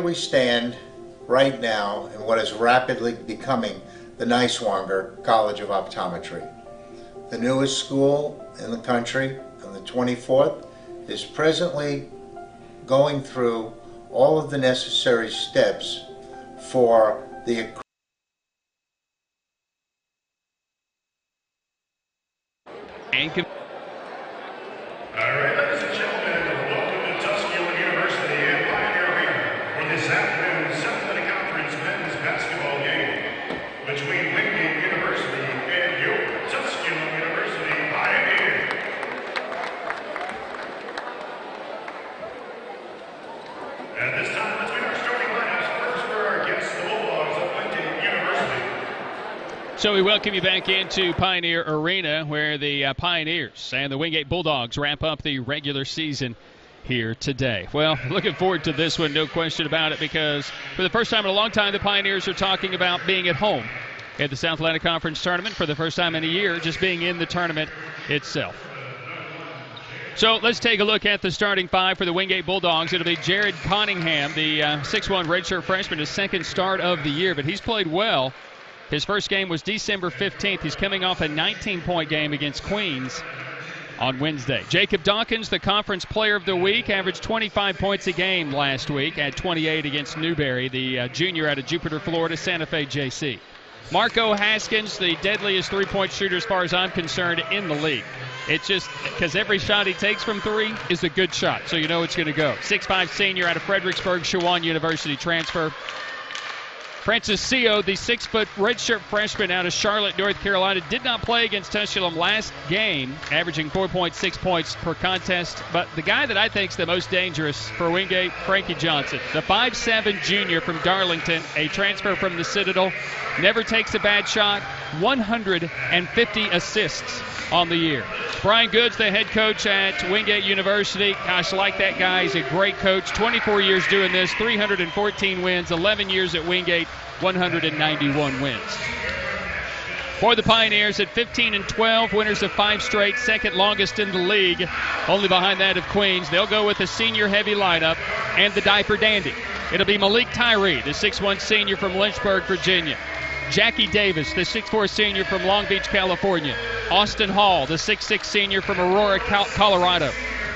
here we stand right now in what is rapidly becoming the Niswanger College of Optometry. The newest school in the country, on the 24th, is presently going through all of the necessary steps for the All right, ladies and gentlemen, welcome to Tusculum University and Pioneer Arena for this afternoon's South Atlantic Conference men's basketball game between Wingate University and your Tusculum University Pioneers. At this time, let's meet our starting lineups. First for our guests, the Bulldogs of Wingate University. So we welcome you back into Pioneer Arena, where the Pioneers and the Wingate Bulldogs wrap up the regular season here today. Well, looking forward to this one, no question about it, because for the first time in a long time, the Pioneers are talking about being at home at the South Atlantic Conference Tournament for the first time in a year, just being in the tournament itself. So let's take a look at the starting five for the Wingate Bulldogs. It'll be Jared Conningham, the 6'1 redshirt freshman, his second start of the year, but he's played well. His first game was December 15th. He's coming off a 19-point game against Queens on Wednesday. Jacob Dawkins, the conference player of the week, averaged 25 points a game last week at 28 against Newberry, the junior out of Jupiter, Florida, Santa Fe JC. Marco Haskins, the deadliest three-point shooter as far as I'm concerned in the league. It's just because every shot he takes from three is a good shot, so you know it's going to go. 6'5 senior out of Fredericksburg, Chowan University transfer. Francis Seo, the 6-foot redshirt freshman out of Charlotte, North Carolina, did not play against Tusculum last game, averaging 4.6 points per contest. But the guy that I think is the most dangerous for Wingate, Frankie Johnson, the 5'7 junior from Darlington, a transfer from the Citadel, never takes a bad shot, 150 assists on the year. Brian Goods, the head coach at Wingate University. Gosh, like that guy. He's a great coach. 24 years doing this, 314 wins, 11 years at Wingate, 191 wins. For the Pioneers at 15-12, winners of 5 straight, second longest in the league, only behind that of Queens. They'll go with a senior-heavy lineup and the diaper dandy. It'll be Malik Tyree, the 6'1 senior from Lynchburg, Virginia. Jackie Davis, the 6'4 senior from Long Beach, California. Austin Hall, the 6'6 senior from Aurora, Colorado.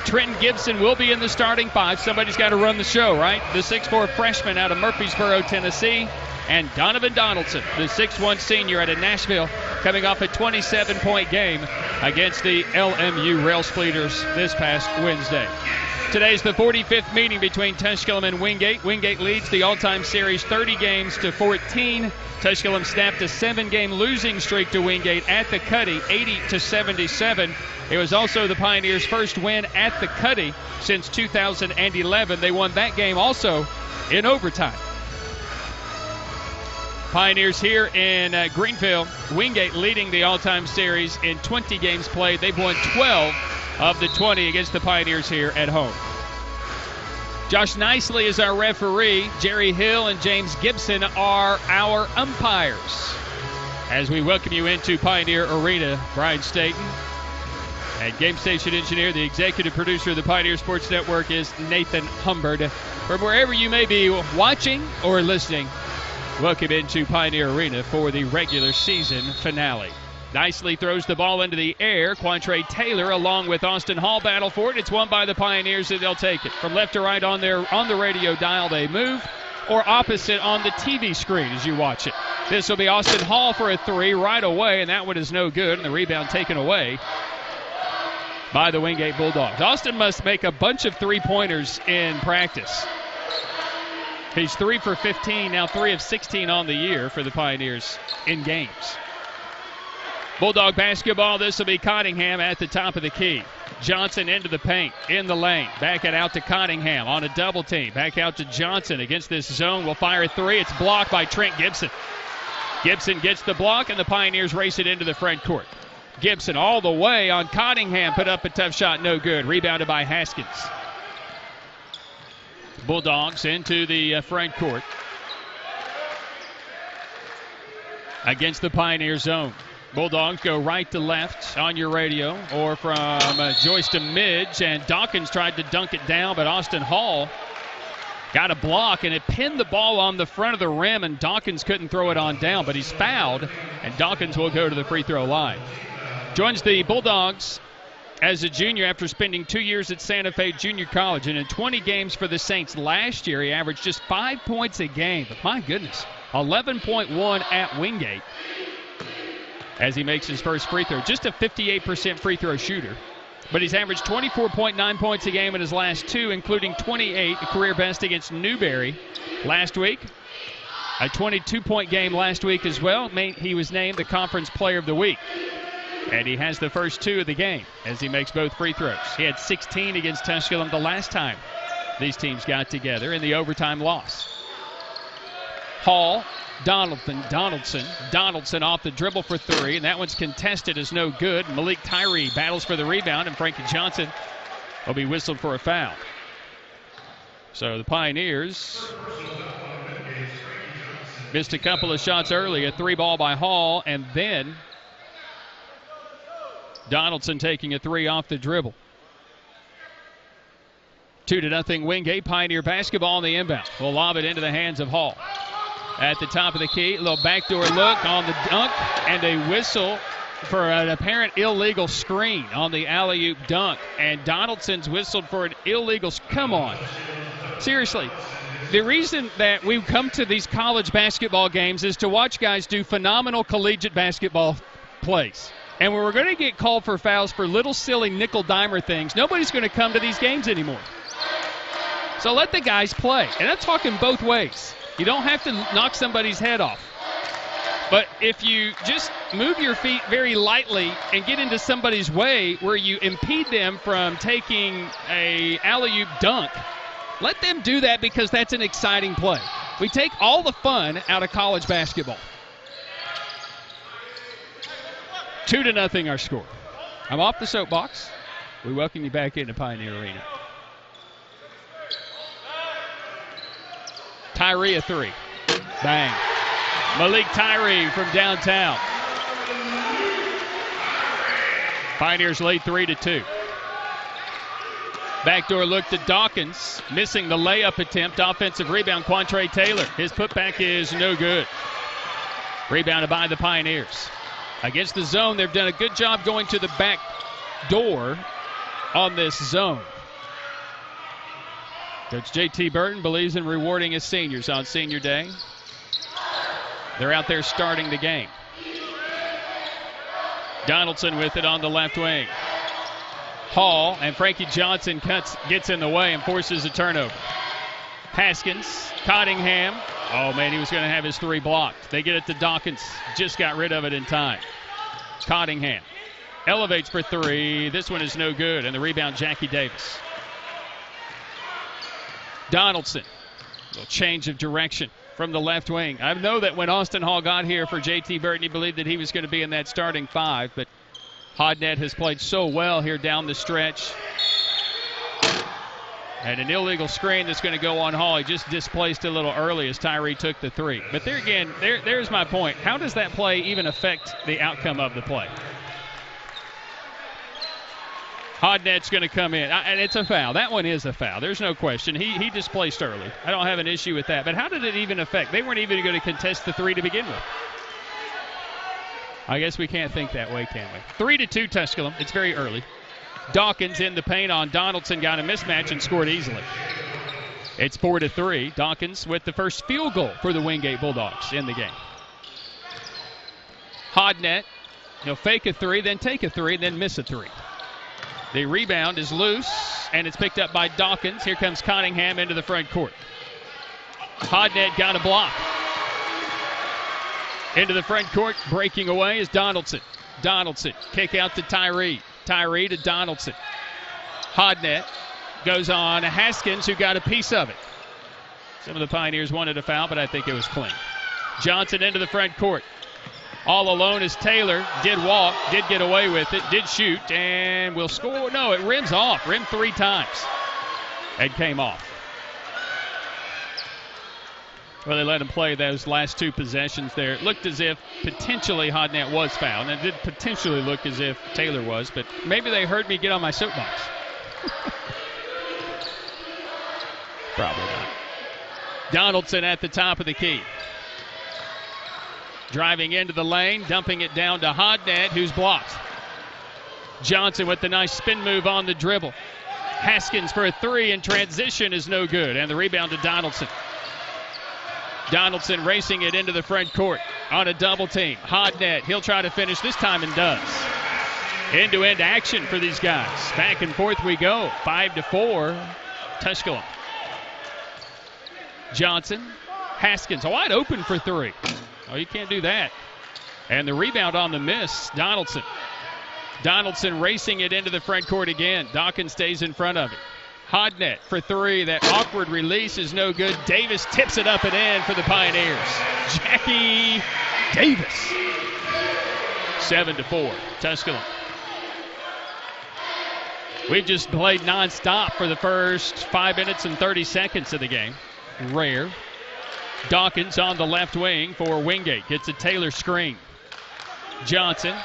Trenton Gibson will be in the starting five. Somebody's got to run the show, right? The 6'4 freshman out of Murfreesboro, Tennessee. And Donovan Donaldson, the 6'1 senior out of Nashville, coming off a 27-point game against the LMU Rail Splitters this past Wednesday. Today's the 45th meeting between Tusculum and Wingate. Wingate leads the all-time series 30 games to 14. Tusculum snapped a 7-game losing streak to Wingate at the Cuddy, 80-77. It was also the Pioneers' first win at the Cuddy since 2011. They won that game also in overtime. Pioneers here in Greenville. Wingate leading the all-time series in 20 games played. They've won 12 of the 20 against the Pioneers here at home. Josh Nicely is our referee. Jerry Hill and James Gibson are our umpires. As we welcome you into Pioneer Arena, Brian Staten. And game station engineer, the executive producer of the Pioneer Sports Network, is Nathan Humbard. From wherever you may be watching or listening, welcome into Pioneer Arena for the regular season finale. Nicely throws the ball into the air. Quantre Taylor along with Austin Hall battle for it. It's won by the Pioneers, and they'll take it. From left to right on the radio dial they move, or opposite on the TV screen as you watch it. This will be Austin Hall for a three right away, and that one is no good, and the rebound taken away by the Wingate Bulldogs. Austin must make a bunch of three-pointers in practice. He's 3 for 15, now 3 of 16 on the year for the Pioneers in games. Bulldog basketball, this will be Cottingham at the top of the key. Johnson into the paint, in the lane. Back it out to Cottingham on a double team. Back out to Johnson against this zone. Will fire a three. It's blocked by Trent Gibson. Gibson gets the block, and the Pioneers race it into the front court. Gibson all the way on Cottingham. Put up a tough shot, no good. Rebounded by Haskins. Bulldogs into the front court against the Pioneer zone. Bulldogs go right to left on your radio, or from Joyce to Midge, and Dawkins tried to dunk it down, but Austin Hall got a block, and it pinned the ball on the front of the rim, and Dawkins couldn't throw it on down, but he's fouled, and Dawkins will go to the free throw line. Joins the Bulldogs as a junior after spending 2 years at Santa Fe Junior College, and in 20 games for the Saints last year, he averaged just 5 points a game. But my goodness, 11.1 at Wingate as he makes his first free throw. Just a 58% free throw shooter. But he's averaged 24.9 points a game in his last two, including 28, a career best against Newberry last week. A 22-point game last week as well. He was named the Conference Player of the Week. And he has the first two of the game as he makes both free throws. He had 16 against Tusculum the last time these teams got together in the overtime loss. Hall, Donaldson off the dribble for three, and that one's contested as no good. Malik Tyree battles for the rebound, and Frankie Johnson will be whistled for a foul. So the Pioneers missed a couple of shots early. A three ball by Hall, and then Donaldson taking a three off the dribble. 2-0 Wingate. Pioneer basketball on the inbound. We'll lob it into the hands of Hall. At the top of the key, a little backdoor look on the dunk, and a whistle for an apparent illegal screen on the alley-oop dunk. And Donaldson's whistled for an illegal. Come on. Seriously. The reason that we come to these college basketball games is to watch guys do phenomenal collegiate basketball plays. And when we're going to get called for fouls for little silly nickel-dimer things, nobody's going to come to these games anymore. So let the guys play. And I'm talking both ways. You don't have to knock somebody's head off. But if you just move your feet very lightly and get into somebody's way where you impede them from taking a alley-oop dunk, let them do that because that's an exciting play. We take all the fun out of college basketball. 2-0 our score. I'm off the soapbox. We welcome you back into Pioneer Arena. Tyree a three. Bang. Malik Tyree from downtown. Pioneers lead 3-2. Backdoor look to Dawkins. Missing the layup attempt. Offensive rebound, Quantre Taylor. His putback is no good. Rebounded by the Pioneers. Against the zone, they've done a good job going to the back door on this zone. Coach J.T. Burton believes in rewarding his seniors on senior day. They're out there starting the game. Donaldson with it on the left wing. Hall and Frankie Johnson gets in the way and forces a turnover. Haskins, Cottingham. Oh, man, he was going to have his three blocked. They get it to Dawkins. Just got rid of it in time. Cottingham elevates for three. This one is no good. And the rebound, Jackie Davis. Donaldson. A little change of direction from the left wing. I know that when Austin Hall got here for J.T. Burton, he believed that he was going to be in that starting five, but Hodnett has played so well here down the stretch. And an illegal screen that's going to go on Hall. He just displaced a little early as Tyree took the three. But there again, there's my point. How does that play even affect the outcome of the play? Hodnett's going to come in, and it's a foul. That one is a foul. There's no question. He displaced early. I don't have an issue with that. But how did it even affect? They weren't even going to contest the three to begin with. I guess we can't think that way, can we? 3-2 Tusculum. It's very early. Dawkins in the paint on Donaldson, got a mismatch and scored easily. It's 4-3. Dawkins with the first field goal for the Wingate Bulldogs in the game. Hodnett, he'll fake a three, then take a three, then miss a three. The rebound is loose, and it's picked up by Dawkins. Here comes Cottingham into the front court. Hodnett got a block. Into the front court, breaking away is Donaldson. Donaldson, kick out to Tyree. Tyree to Donaldson. Hodnett goes on to Haskins, who got a piece of it. Some of the Pioneers wanted a foul, but I think it was clean. Johnson into the front court. All alone is Taylor. Did walk, did get away with it, did shoot, and will score. No, it rims off. Rimmed three times. And came off. Well, they let him play those last two possessions there. It looked as if potentially Hodnett was fouled. And it did potentially look as if Taylor was, but maybe they heard me get on my soapbox. Probably not. Donaldson at the top of the key. Driving into the lane, dumping it down to Hodnett, who's blocked. Johnson with the nice spin move on the dribble. Haskins for a three in transition is no good, and the rebound to Donaldson. Donaldson racing it into the front court on a double team. Hodnett, he'll try to finish this time and does. End-to-end action for these guys. Back and forth we go. 5-4, Tusculum. Johnson, Haskins, wide open for three. Oh, you can't do that. And the rebound on the miss, Donaldson. Donaldson racing it into the front court again. Dawkins stays in front of it. Hodnett for three. That awkward release is no good. Davis tips it up and in for the Pioneers. Jackie Davis. 7-4, Tusculum. We've just played nonstop for the first 5 minutes and 30 seconds of the game. Rare. Dawkins on the left wing for Wingate. Gets a Taylor screen. Johnson.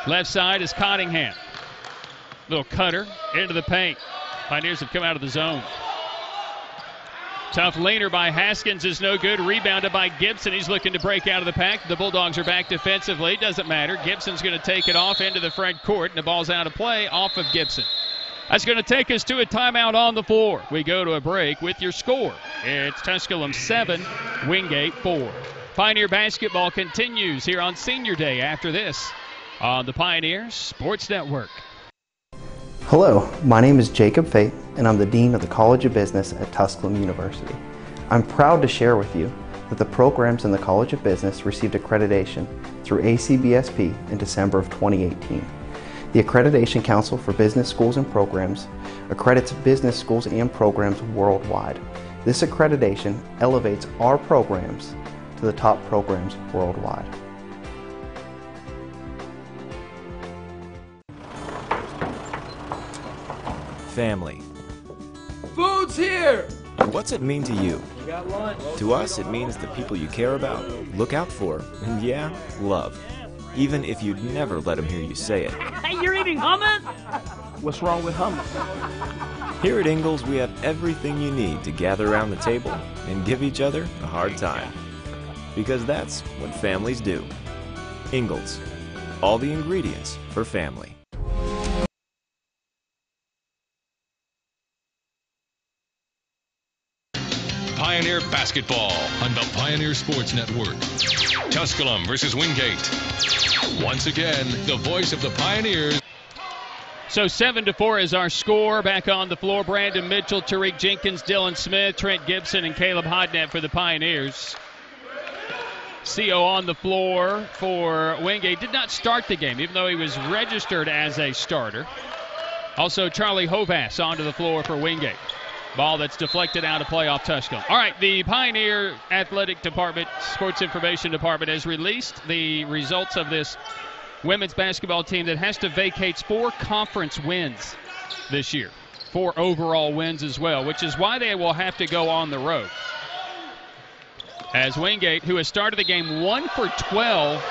Left side is Cottingham. Little cutter into the paint. Pioneers have come out of the zone. Tough leaner by Haskins is no good. Rebounded by Gibson. He's looking to break out of the pack. The Bulldogs are back defensively. Doesn't matter. Gibson's going to take it off into the front court, and the ball's out of play off of Gibson. That's going to take us to a timeout on the floor. We go to a break with your score. It's Tusculum 7, Wingate 4. Pioneer basketball continues here on Senior Day after this on the Pioneer Sports Network. Hello, my name is Jacob Fate, and I'm the Dean of the College of Business at Tusculum University. I'm proud to share with you that the programs in the College of Business received accreditation through ACBSP in December of 2018. The Accreditation Council for Business Schools and Programs accredits business schools and programs worldwide. This accreditation elevates our programs to the top programs worldwide. Family. Food's here! What's it mean to you? We got lunch. To us, it means the people you care about, look out for, and yeah, love. Even if you'd never let them hear you say it. Hey, you're eating hummus? What's wrong with hummus? Here at Ingalls, we have everything you need to gather around the table and give each other a hard time. Because that's what families do. Ingalls. All the ingredients for family. Pioneer basketball on the Pioneer Sports Network. Tusculum versus Wingate. Once again, the voice of the Pioneers. So 7-4 is our score. Back on the floor, Brandon Mitchell, Tariq Jenkins, Dylan Smith, Trent Gibson, and Caleb Hodnett for the Pioneers. CO on the floor for Wingate. Did not start the game, even though he was registered as a starter. Also, Charlie Hovass onto the floor for Wingate. Ball that's deflected out of play off Tusculum. All right, the Pioneer Athletic Department, Sports Information Department has released the results of this women's basketball team that has to vacate 4 conference wins this year. 4 overall wins as well, which is why they will have to go on the road. As Wingate, who has started the game 1 for 12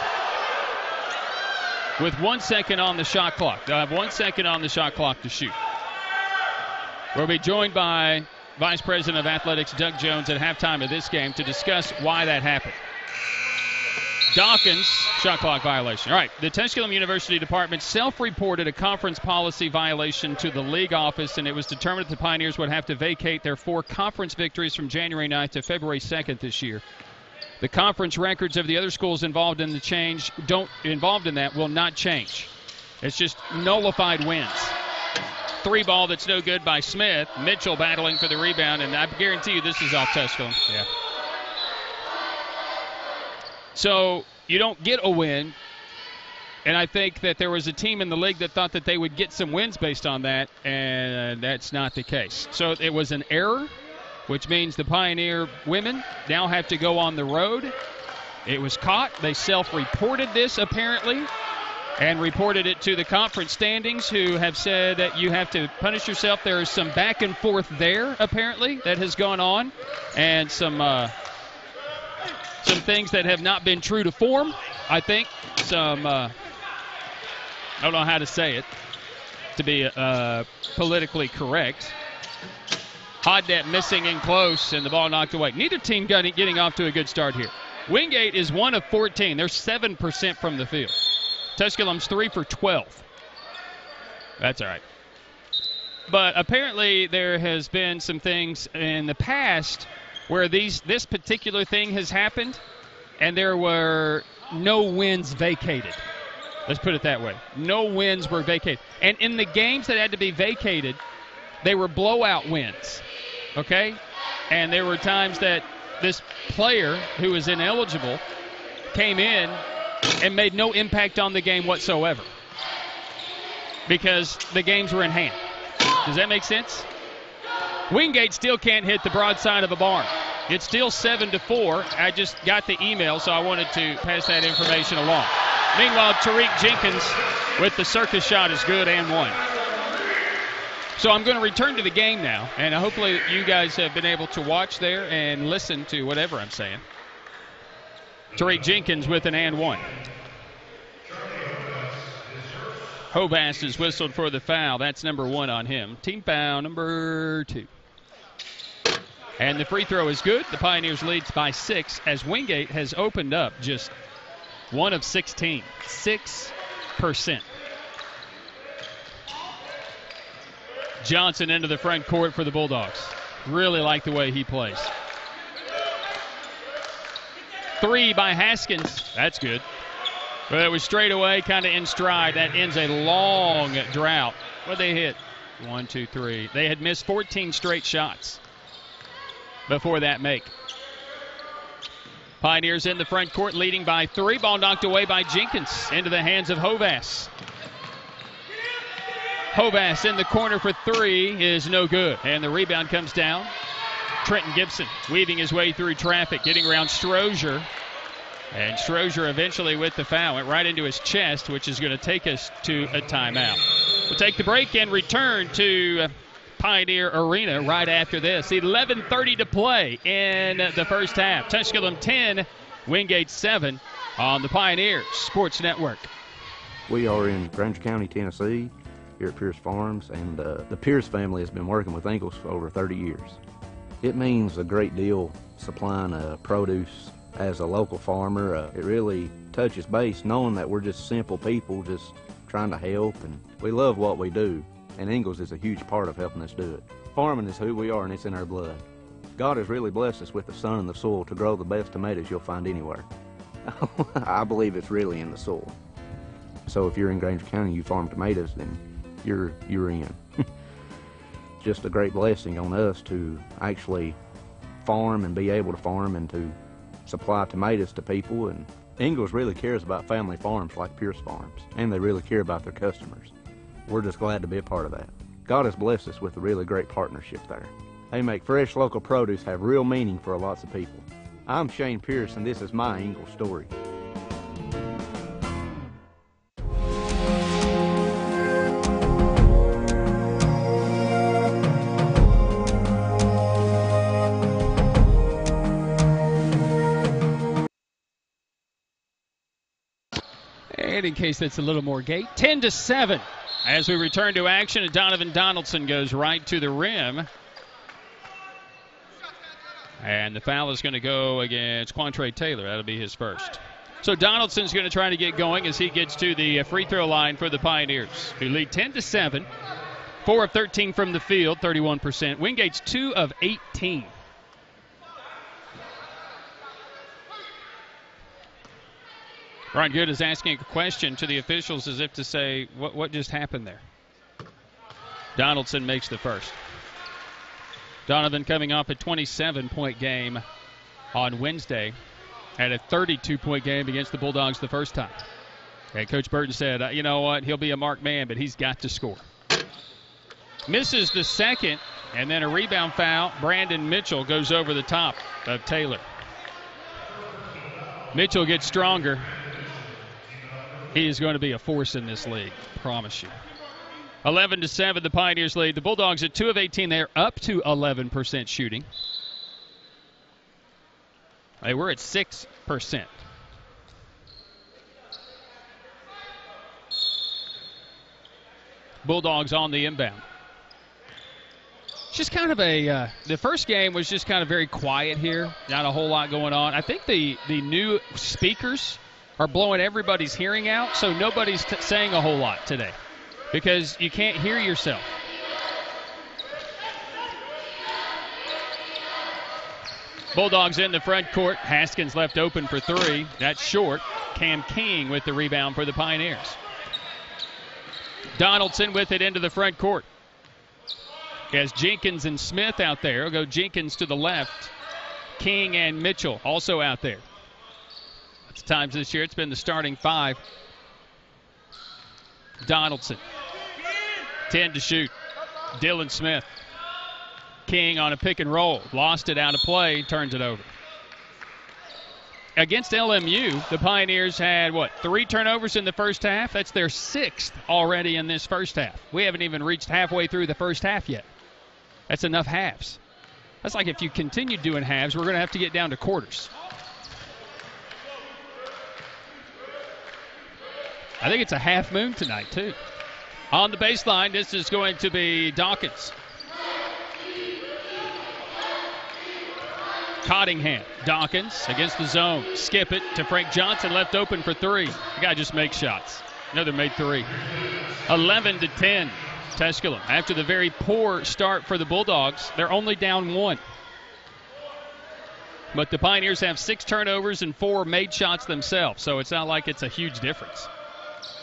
with 1 second on the shot clock. They'll have 1 second on the shot clock to shoot. We'll be joined by Vice President of Athletics Doug Jones at halftime of this game to discuss why that happened. Dawkins, shot clock violation. All right, the Tusculum University Department self-reported a conference policy violation to the league office, and it was determined that the Pioneers would have to vacate their 4 conference victories from January 9th to February 2nd this year. The conference records of the other schools involved in that will not change. It's just nullified wins. 3 ball that's no good by Smith. Mitchell battling for the rebound, and I guarantee you this is off Tusculum. Yeah. So you don't get a win, and I think that there was a team in the league that thought that they would get some wins based on that, and that's not the case. So it was an error, which means the Pioneer women now have to go on the road. It was caught. They self-reported this, apparently, and reported it to the conference standings, who have said that you have to punish yourself. There is some back and forth there, apparently, that has gone on, and some things that have not been true to form, I think. I don't know how to say it to be politically correct. Hodnet missing in close, and the ball knocked away. Neither team getting off to a good start here. Wingate is 1 of 14. They're 7% from the field. Tusculum's 3 for 12. That's all right. But apparently there has been some things in the past where this particular thing has happened, and there were no wins vacated. Let's put it that way. No wins were vacated. And in the games that had to be vacated, they were blowout wins. Okay? And there were times that this player who was ineligible came in and made no impact on the game whatsoever because the games were in hand. Does that make sense? Wingate still can't hit the broadside of a barn. It's still 7-4. I just got the email, so I wanted to pass that information along. Meanwhile, Tariq Jenkins with the circus shot is good and one. So I'm going to return to the game now, and hopefully you guys have been able to watch there and listen to whatever I'm saying. Tariq Jenkins with an and one. Hovass is whistled for the foul. That's number 1 on him. Team foul number 2. And the free throw is good. The Pioneers leads by 6 as Wingate has opened up just 1 of 16. 6%. Johnson into the front court for the Bulldogs. Really like the way he plays. 3 by Haskins. That's good. But it was straight away, kind of in stride. That ends a long drought. What they hit? 1, 2, 3. They had missed 14 straight shots before that make. Pioneers in the front court leading by 3. Ball knocked away by Jenkins into the hands of Hovass. Hovass in the corner for 3 is no good. And the rebound comes down. Trenton Gibson weaving his way through traffic, getting around Strozier. And Strozier eventually with the foul went right into his chest, which is going to take us to a timeout. We'll take the break and return to Pioneer Arena right after this. 11:30 to play in the first half. Tusculum 10, Wingate 7 on the Pioneer Sports Network. We are in Granger County, Tennessee, here at Pierce Farms, and the Pierce family has been working with Ingalls for over 30 years. It means a great deal supplying produce. As a local farmer, it really touches base knowing that we're just simple people just trying to help, and we love what we do, and Ingalls is a huge part of helping us do it. Farming is who we are, and it's in our blood. God has really blessed us with the sun and the soil to grow the best tomatoes you'll find anywhere. I believe it's really in the soil. So if you're in Granger County and you farm tomatoes, then you're in. Just a great blessing on us to actually farm and be able to farm and to supply tomatoes to people. And Ingalls really cares about family farms like Pierce Farms, and they really care about their customers. We're just glad to be a part of that. God has blessed us with a really great partnership there. They make fresh local produce have real meaning for lots of people. I'm Shane Pierce, and this is my Ingalls story. And in case that's a little more gate, 10-7 as we return to action, and Donovan Donaldson goes right to the rim. And the foul is going to go against Quantre Taylor. That'll be his first. So Donaldson's going to try to get going as he gets to the free throw line for the Pioneers, who lead 10-7. 4 of 13 from the field, 31%. Wingate's 2 of 18. Ron Good is asking a question to the officials as if to say, what just happened there? Donaldson makes the first. Donovan coming off a 27-point game on Wednesday. Had a 32-point game against the Bulldogs the first time. And Coach Burton said, you know what, he'll be a marked man, but he's got to score. Misses the second, and then a rebound foul. Brandon Mitchell goes over the top of Taylor. Mitchell gets stronger. He is going to be a force in this league, promise you. 11-7, the Pioneers lead. The Bulldogs at 2 of 18. They're up to 11% shooting. They were at 6%. Bulldogs on the inbound. Just kind of the first game was just kind of very quiet here. Not a whole lot going on. I think the new speakers are blowing everybody's hearing out, so nobody's saying a whole lot today because you can't hear yourself. Bulldogs in the front court. Haskins left open for three. That's short. Cam King with the rebound for the Pioneers. Donaldson with it into the front court. He has Jenkins and Smith out there. He'll go Jenkins to the left. King and Mitchell also out there. That's times this year. It's been the starting five. Donaldson. 10 to shoot. Dylan Smith. King on a pick and roll. Lost it out of play. Turns it over. Against LMU, the Pioneers had, 3 turnovers in the first half? That's their 6th already in this first half. We haven't even reached halfway through the first half yet. That's enough halves. That's like if you continue doing halves, we're going to have to get down to quarters. I think it's a half moon tonight, too. On the baseline, this is going to be Dawkins. Cottingham. Dawkins against the zone. Skip it to Frank Johnson, left open for three. The guy just makes shots. Another made three. 11 to 10. Tusculum. After the very poor start for the Bulldogs, they're only down 1. But the Pioneers have 6 turnovers and 4 made shots themselves, so it's not like it's a huge difference.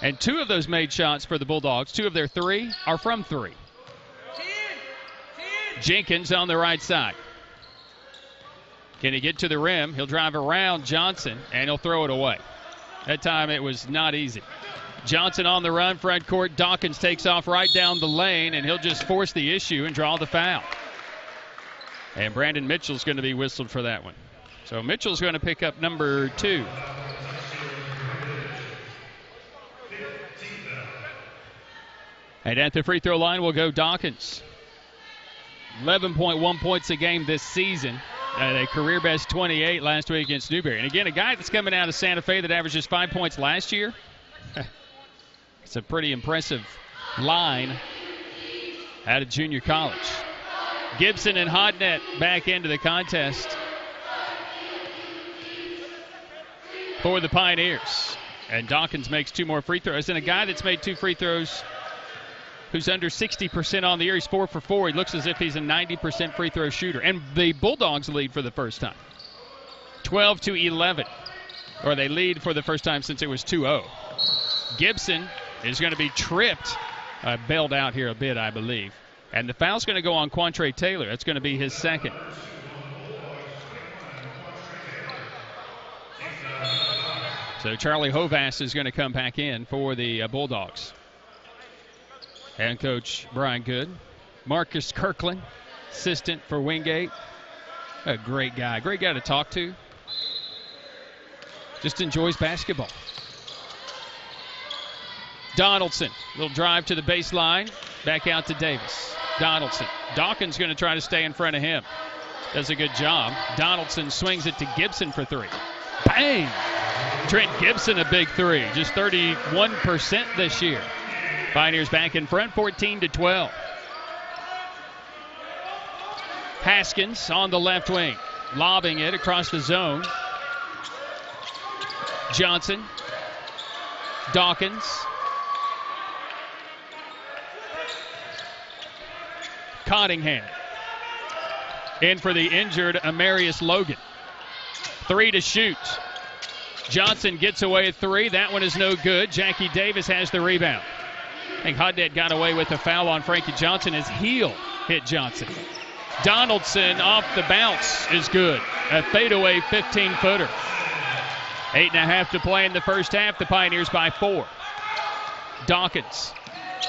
And 2 of those made shots for the Bulldogs, 2 of their 3 are from 3. Jenkins on the right side. Can he get to the rim? He'll drive around Johnson, and he'll throw it away. That time it was not easy. Johnson on the run, front court. Dawkins takes off right down the lane, and he'll just force the issue and draw the foul. And Brandon Mitchell's going to be whistled for that one. So Mitchell's going to pick up number 2. And at the free throw line will go Dawkins. 11.1 points a game this season. A career best 28 last week against Newberry. And again, a guy that's coming out of Santa Fe that averaged just 5 points last year. It's a pretty impressive line out of junior college. Gibson and Hodnett back into the contest for the Pioneers. And Dawkins makes 2 more free throws. And a guy that's made 2 free throws who's under 60% on the year. He's 4 for 4. He looks as if he's a 90% free throw shooter. And the Bulldogs lead for the first time. 12 to 11. Or they lead for the first time since it was 2-0. Gibson is going to be tripped. Bailed out here a bit, I believe. And the foul's going to go on Quantre Taylor. That's going to be his second. So Charlie Hovass is going to come back in for the Bulldogs. And Coach Brian Good. Marcus Kirkland, assistant for Wingate. A great guy. Great guy to talk to. Just enjoys basketball. Donaldson. Little drive to the baseline. Back out to Davis. Donaldson. Dawkins going to try to stay in front of him. Does a good job. Donaldson swings it to Gibson for 3. Bang! Trent Gibson a big 3. Just 31% this year. Pioneers back in front, 14 to 12. Haskins on the left wing, lobbing it across the zone. Johnson, Dawkins, Cottingham. In for the injured Amarius Logan. 3 to shoot. Johnson gets away at 3. That one is no good. Jackie Davis has the rebound. I think Hodnett got away with a foul on Frankie Johnson. His heel hit Johnson. Donaldson off the bounce is good. A fadeaway 15-footer. 8.5 to play in the first half. The Pioneers by 4. Dawkins.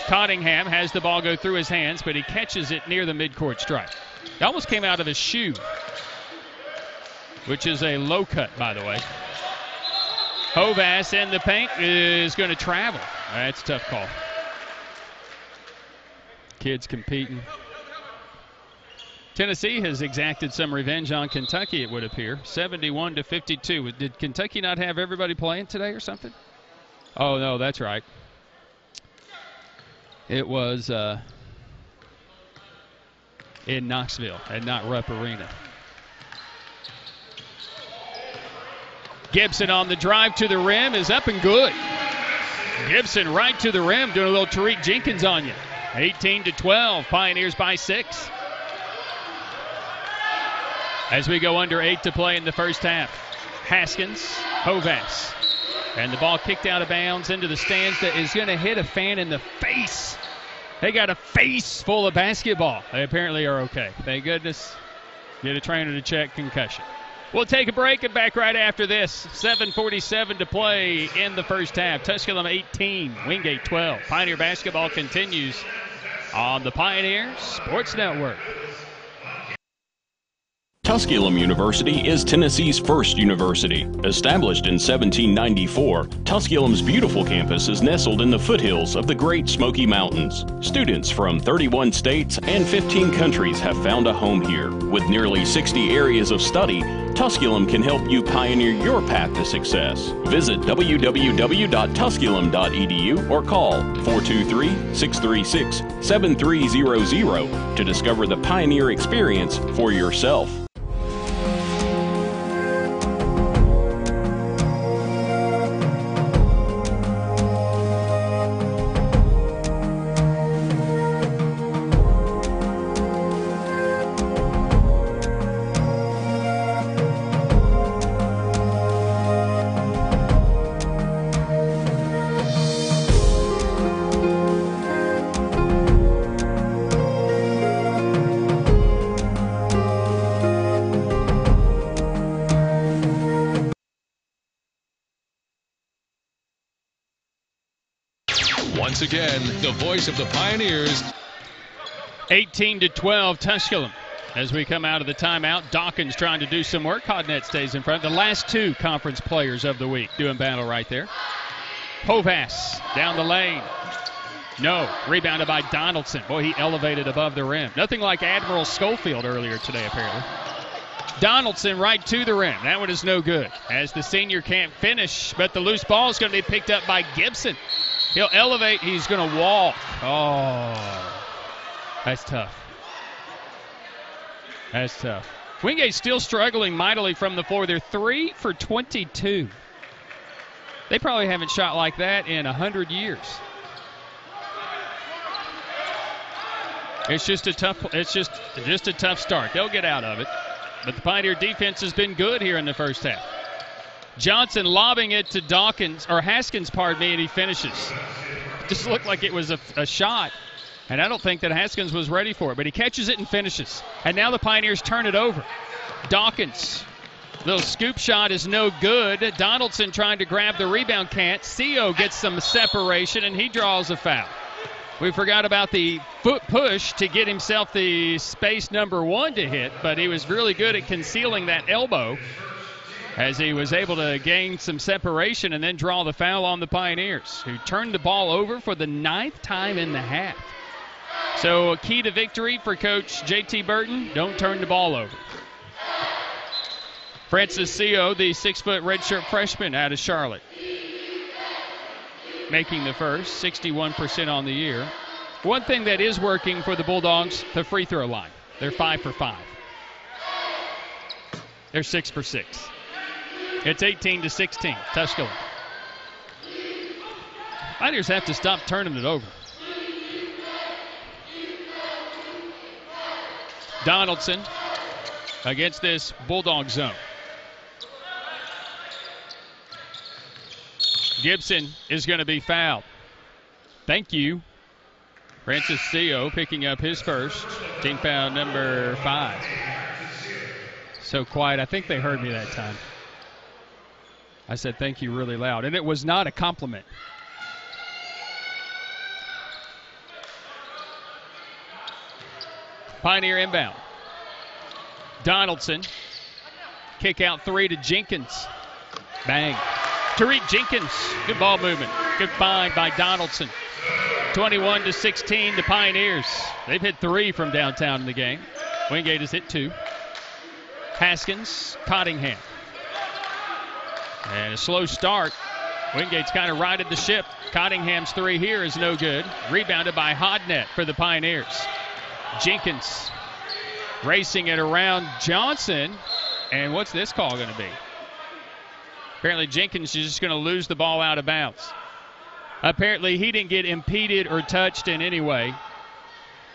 Cottingham has the ball go through his hands, but he catches it near the midcourt stripe. It almost came out of his shoe, which is a low cut, by the way. Hovass in the paint is going to travel. That's a tough call. Kids competing. Tennessee has exacted some revenge on Kentucky, it would appear. 71 to 52. Did Kentucky not have everybody playing today or something? Oh, no, that's right. It was in Knoxville and not Rupp Arena. Gibson on the drive to the rim is up and good. Gibson right to the rim, doing a little Tariq Jenkins on you. 18-12, Pioneers by 6. As we go under 8 to play in the first half. Haskins, Hovas. And the ball kicked out of bounds into the stands that is going to hit a fan in the face. They got a face full of basketball. They apparently are okay. Thank goodness. Get a trainer to check concussion. We'll take a break and back right after this. 7:47 to play in the first half. Tusculum 18, Wingate 12. Pioneer basketball continues on the Pioneer Sports Network. Tusculum University is Tennessee's first university. Established in 1794, Tusculum's beautiful campus is nestled in the foothills of the Great Smoky Mountains. Students from 31 states and 15 countries have found a home here. With nearly 60 areas of study, Tusculum can help you pioneer your path to success. Visit www.tusculum.edu or call 423-636-7300 to discover the Pioneer experience for yourself. Once again, the voice of the Pioneers. 18-12, Tusculum. As we come out of the timeout, Dawkins trying to do some work. Hodnett stays in front. The last two conference players of the week doing battle right there. Hovas down the lane. No. Rebounded by Donaldson. Boy, he elevated above the rim. Nothing like Admiral Schofield earlier today, apparently. Donaldson right to the rim. That one is no good, as the senior can't finish, but the loose ball is going to be picked up by Gibson. He'll elevate. He's going to walk. Oh, that's tough. That's tough. Wingate's still struggling mightily from the floor. They're 3 for 22. They probably haven't shot like that in 100 years. It's just a tough. It's just a tough start. They'll get out of it. But the Pioneer defense has been good here in the first half. Johnson lobbing it to Haskins, and he finishes. Just looked like it was a shot, and I don't think that Haskins was ready for it, but he catches it and finishes. And now the Pioneers turn it over. Dawkins, little scoop shot is no good. Donaldson trying to grab the rebound, can't. CO gets some separation, and he draws a foul. We forgot about the foot push to get himself the space number 1 to hit, but he was really good at concealing that elbow as he was able to gain some separation and then draw the foul on the Pioneers, who turned the ball over for the 9th time in the half. So a key to victory for Coach J.T. Burton, don't turn the ball over. Francis CO, the 6-foot redshirt freshman out of Charlotte, making the first, 61% on the year. One thing that is working for the Bulldogs, the free throw line. They're 5 for 5. They're 6 for 6. It's 18-16, Tusculum. Pioneers have to stop turning it over. Donaldson against this Bulldog zone. Gibson is going to be fouled. Thank you. Francis CO picking up his first. Team foul number 5. So quiet. I think they heard me that time. I said thank you really loud, and it was not a compliment. Pioneer inbound. Donaldson. Kick out 3 to Jenkins. Bang. Tariq Jenkins. Good ball movement. Good find by Donaldson. 21-16, the Pioneers. They've hit 3 from downtown in the game. Wingate has hit 2. Haskins, Cottingham. And a slow start. Wingate's kind of righted the ship. Cottingham's 3 here is no good. Rebounded by Hodnett for the Pioneers. Jenkins Racing it around Johnson. And what's this call going to be? Apparently Jenkins is just going to lose the ball out of bounds. Apparently he didn't get impeded or touched in any way.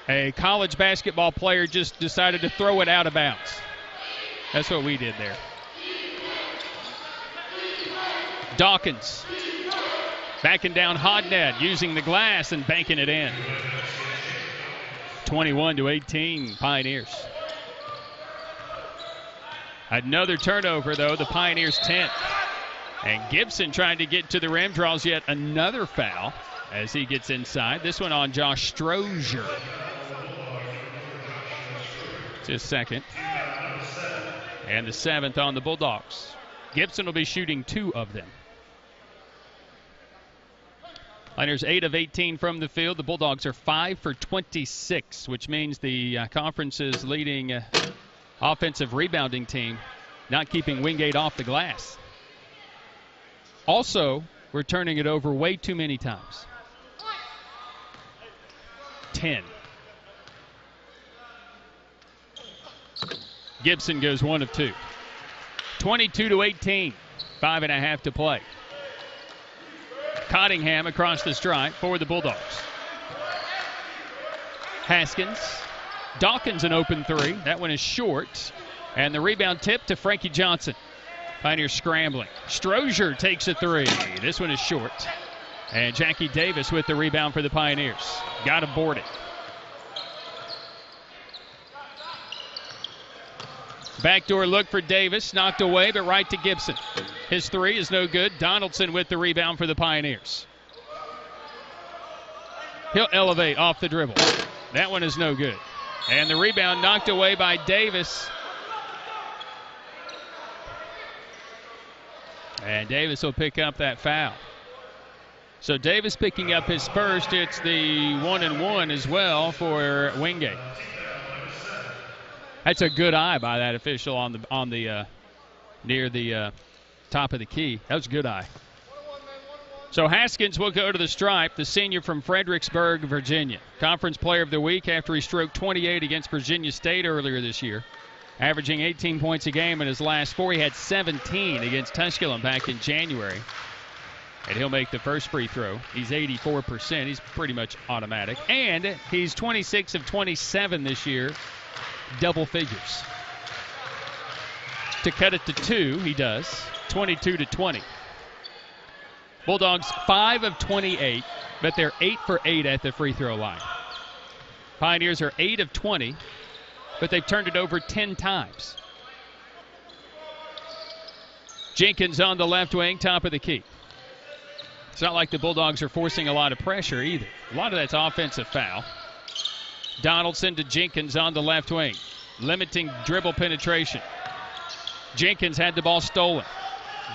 A college basketball player just decided to throw it out of bounds. That's what we did there. Dawkins backing down Hodnett, using the glass and banking it in. 21-18 Pioneers. Another turnover, though, the Pioneers' 10th. And Gibson trying to get to the rim, draws yet another foul as he gets inside. This one on Josh Strozier. It's his second. And the 7th on the Bulldogs. Gibson will be shooting 2 of them. Pioneers 8 of 18 from the field. The Bulldogs are 5 for 26, which means the conference's leading offensive rebounding team not keeping Wingate off the glass. Also, we're turning it over way too many times. 10. Gibson goes 1 of 2. 22-18. 5.5 to play. Cottingham across the stripe for the Bulldogs. Haskins. Dawkins an open 3. That one is short. And the rebound tip to Frankie Johnson. Pioneers scrambling. Strozier takes a 3. This one is short. And Jackie Davis with the rebound for the Pioneers. Got to board it. Backdoor look for Davis. Knocked away, but right to Gibson. His 3 is no good. Donaldson with the rebound for the Pioneers. He'll elevate off the dribble. That one is no good. And the rebound knocked away by Davis. And Davis will pick up that foul. So Davis picking up his first. It's the 1-and-1 as well for Wingate. That's a good eye by that official on the near the top of the key. That was a good eye. So Haskins will go to the stripe, the senior from Fredericksburg, Virginia. Conference Player of the Week after he stroked 28 against Virginia State earlier this year. Averaging 18 points a game in his last 4. He had 17 against Tusculum back in January. And he'll make the first free throw. He's 84%. He's pretty much automatic. And he's 26 of 27 this year. Double figures. To cut it to 2, he does. 22-20. Bulldogs 5 of 28, but they're 8 for 8 at the free throw line. Pioneers are 8 of 20, but they've turned it over 10 times. Jenkins on the left wing, top of the key. It's not like the Bulldogs are forcing a lot of pressure either. A lot of that's offensive foul. Donaldson to Jenkins on the left wing, limiting dribble penetration. Jenkins had the ball stolen.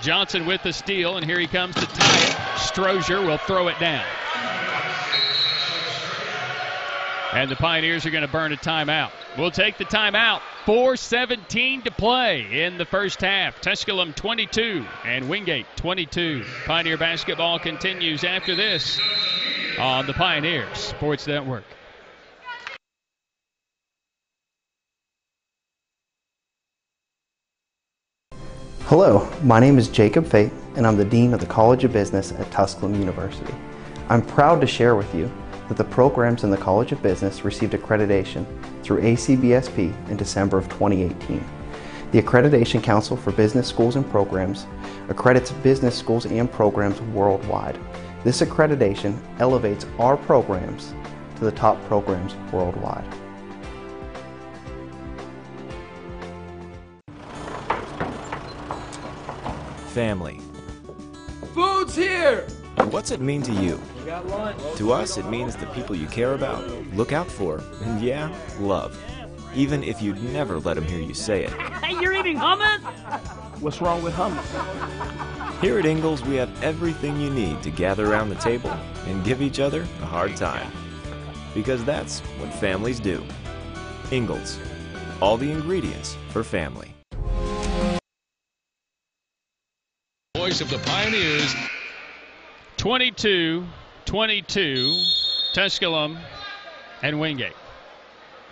Johnson with the steal, and here he comes to tie it. Strozier will throw it down. And the Pioneers are going to burn a timeout. We'll take the timeout. 4:17 to play in the first half. Tusculum 22 and Wingate 22. Pioneer basketball continues after this on the Pioneers Sports Network. Hello, my name is Jacob Fate, and I'm the Dean of the College of Business at Tusculum University. I'm proud to share with you that the programs in the College of Business received accreditation through ACBSP in December of 2018. The Accreditation Council for Business Schools and Programs accredits business schools and programs worldwide. This accreditation elevates our programs to the top programs worldwide. Family. Food's here! What's it mean to you? We got lunch. To us, it means the people you care about, look out for, and yeah, love. Even if you'd never let them hear you say it. Hey, you're eating hummus? What's wrong with hummus? Here at Ingalls, we have everything you need to gather around the table and give each other a hard time. Because that's what families do. Ingalls. All the ingredients for family. Voice of the Pioneers. 22-22, Tusculum and Wingate.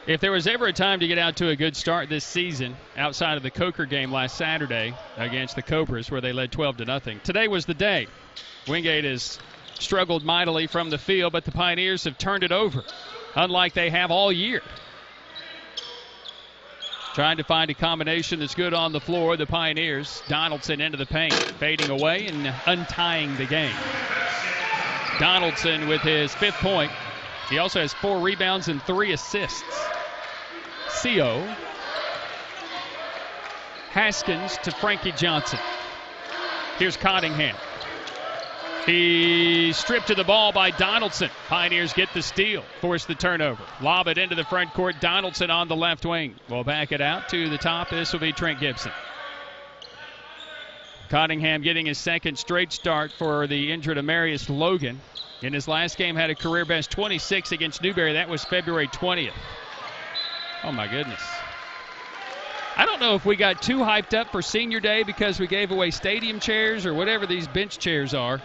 If there was ever a time to get out to a good start this season, outside of the Coker game last Saturday against the Cobras where they led 12-0, today was the day. Wingate has struggled mightily from the field, but the Pioneers have turned it over, unlike they have all year. Trying to find a combination that's good on the floor. The Pioneers, Donaldson into the paint, fading away and untying the game. Donaldson with his 5th point. He also has 4 rebounds and 3 assists. CO. Haskins to Frankie Johnson. Here's Cottingham. He stripped to the ball by Donaldson. Pioneers get the steal, force the turnover. Lob it into the front court. Donaldson on the left wing. We'll back it out to the top. This will be Trent Gibson. Cottingham getting his 2nd straight start for the injured Amarius Logan. In his last game had a career best 26 against Newberry. That was February 20th. Oh, my goodness. I don't know if we got too hyped up for senior day because we gave away stadium chairs or whatever these bench chairs are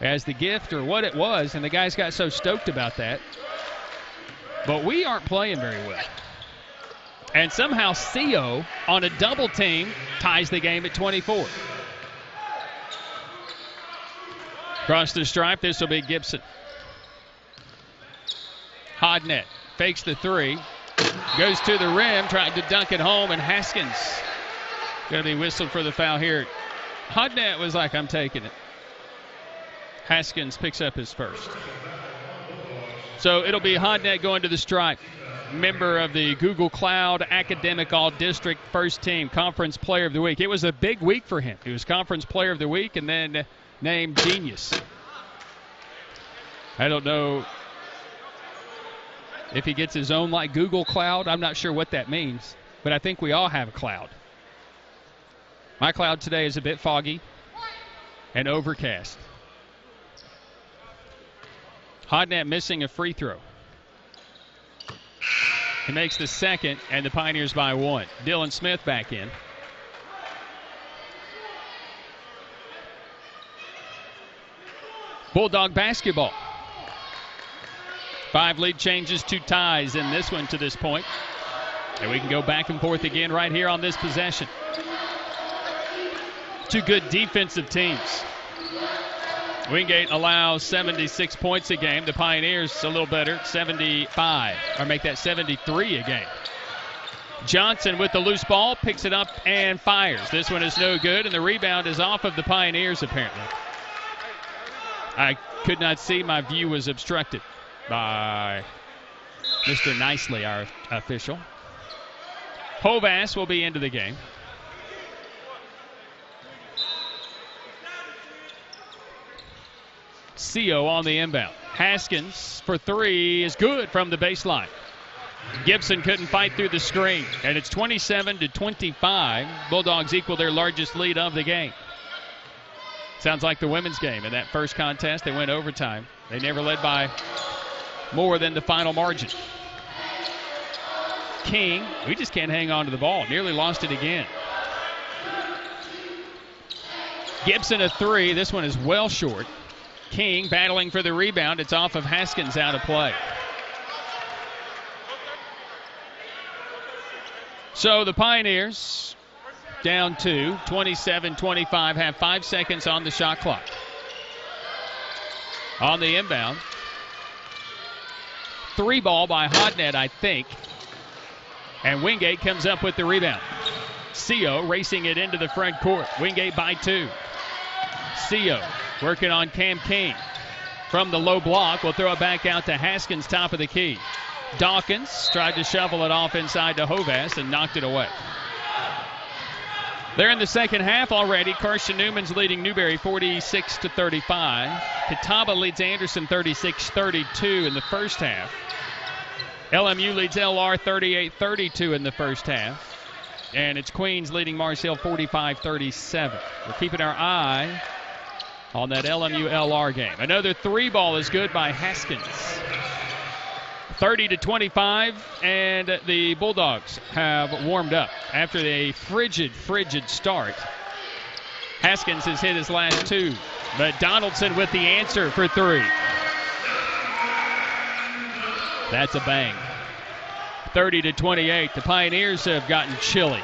as the gift or what it was, and the guys got so stoked about that. But we aren't playing very well. And somehow CO on a double team ties the game at 24. Across the stripe, this will be Gibson. Hodnett fakes the 3. Goes to the rim, tried to dunk it home, and Haskins going to be whistled for the foul here. Hodnett was like, I'm taking it. Haskins picks up his 1st. So it'll be Hodnett going to the stripe. Member of the Google Cloud Academic All-District First Team Conference Player of the Week. It was a big week for him. He was Conference Player of the Week and then named Genius. I don't know if he gets his own like Google Cloud. I'm not sure what that means, but I think we all have a cloud. My cloud today is a bit foggy and overcast. Hodnett missing a free throw. He makes the 2nd, and the Pioneers by 1. Dylan Smith back in. Bulldog basketball. 5 lead changes, 2 ties in this one to this point. And we can go back and forth again right here on this possession. 2 good defensive teams. Wingate allows 76 points a game. The Pioneers a little better, 75, or make that 73 a game. Johnson with the loose ball, picks it up and fires. This one is no good, and the rebound is off of the Pioneers apparently. I could not see. My view was obstructed by Mr. Nicely, our official. Hovass will be into the game. CO on the inbound. Haskins for 3 is good from the baseline. Gibson couldn't fight through the screen, and it's 27-25. Bulldogs equal their largest lead of the game. Sounds like the women's game. In that first contest, they went overtime. They never led by more than the final margin. King, we just can't hang on to the ball. Nearly lost it again. Gibson a 3. This one is well short. King battling for the rebound. It's off of Haskins, out of play. So the Pioneers down 2, 27-25, have 5 seconds on the shot clock. On the inbound. 3 ball by Hodnett, I think. And Wingate comes up with the rebound. CO racing it into the front court. Wingate by 2. CO working on Cam King. From the low block, we'll throw it back out to Haskins, top of the key. Dawkins tried to shovel it off inside to Hovass and knocked it away. They're in the second half already. Carson Newman's leading Newberry 46-35. Catawba leads Anderson 36-32 in the first half. LMU leads LR 38-32 in the first half. And it's Queens leading Mars Hill 45-37. We're keeping our eye on that LMU-LR game. Another 3 ball is good by Haskins. 30-25, and the Bulldogs have warmed up after a frigid start. Haskins has hit his last 2, but Donaldson with the answer for 3. That's a bang. 30-28. The Pioneers have gotten chilly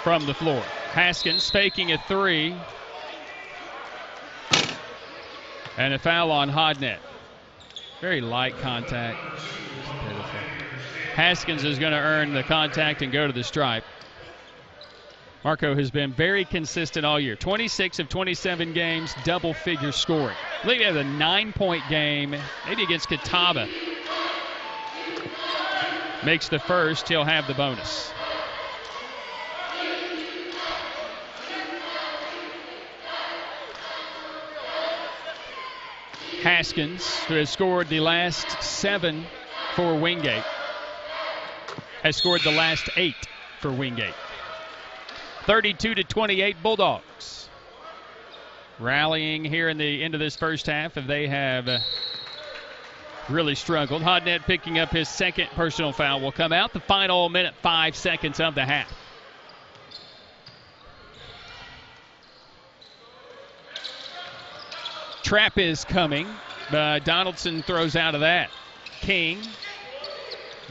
from the floor. Haskins faking a three. And a foul on Hodnett. Very light contact. Haskins is going to earn the contact and go to the stripe. Marco has been very consistent all year. 26 of 27 games, double-figure scoring. I believe he had a 9-point game, maybe against Catawba. Makes the first, he'll have the bonus. Haskins, who has scored the last 7 for Wingate, has scored the last 8 for Wingate. 32-28 Bulldogs. Rallying here in the end of this first half, and they have really struggled. Hodnett picking up his second personal foul will come out the final minute, 5 seconds of the half. Trap is coming, but Donaldson throws out of that. King,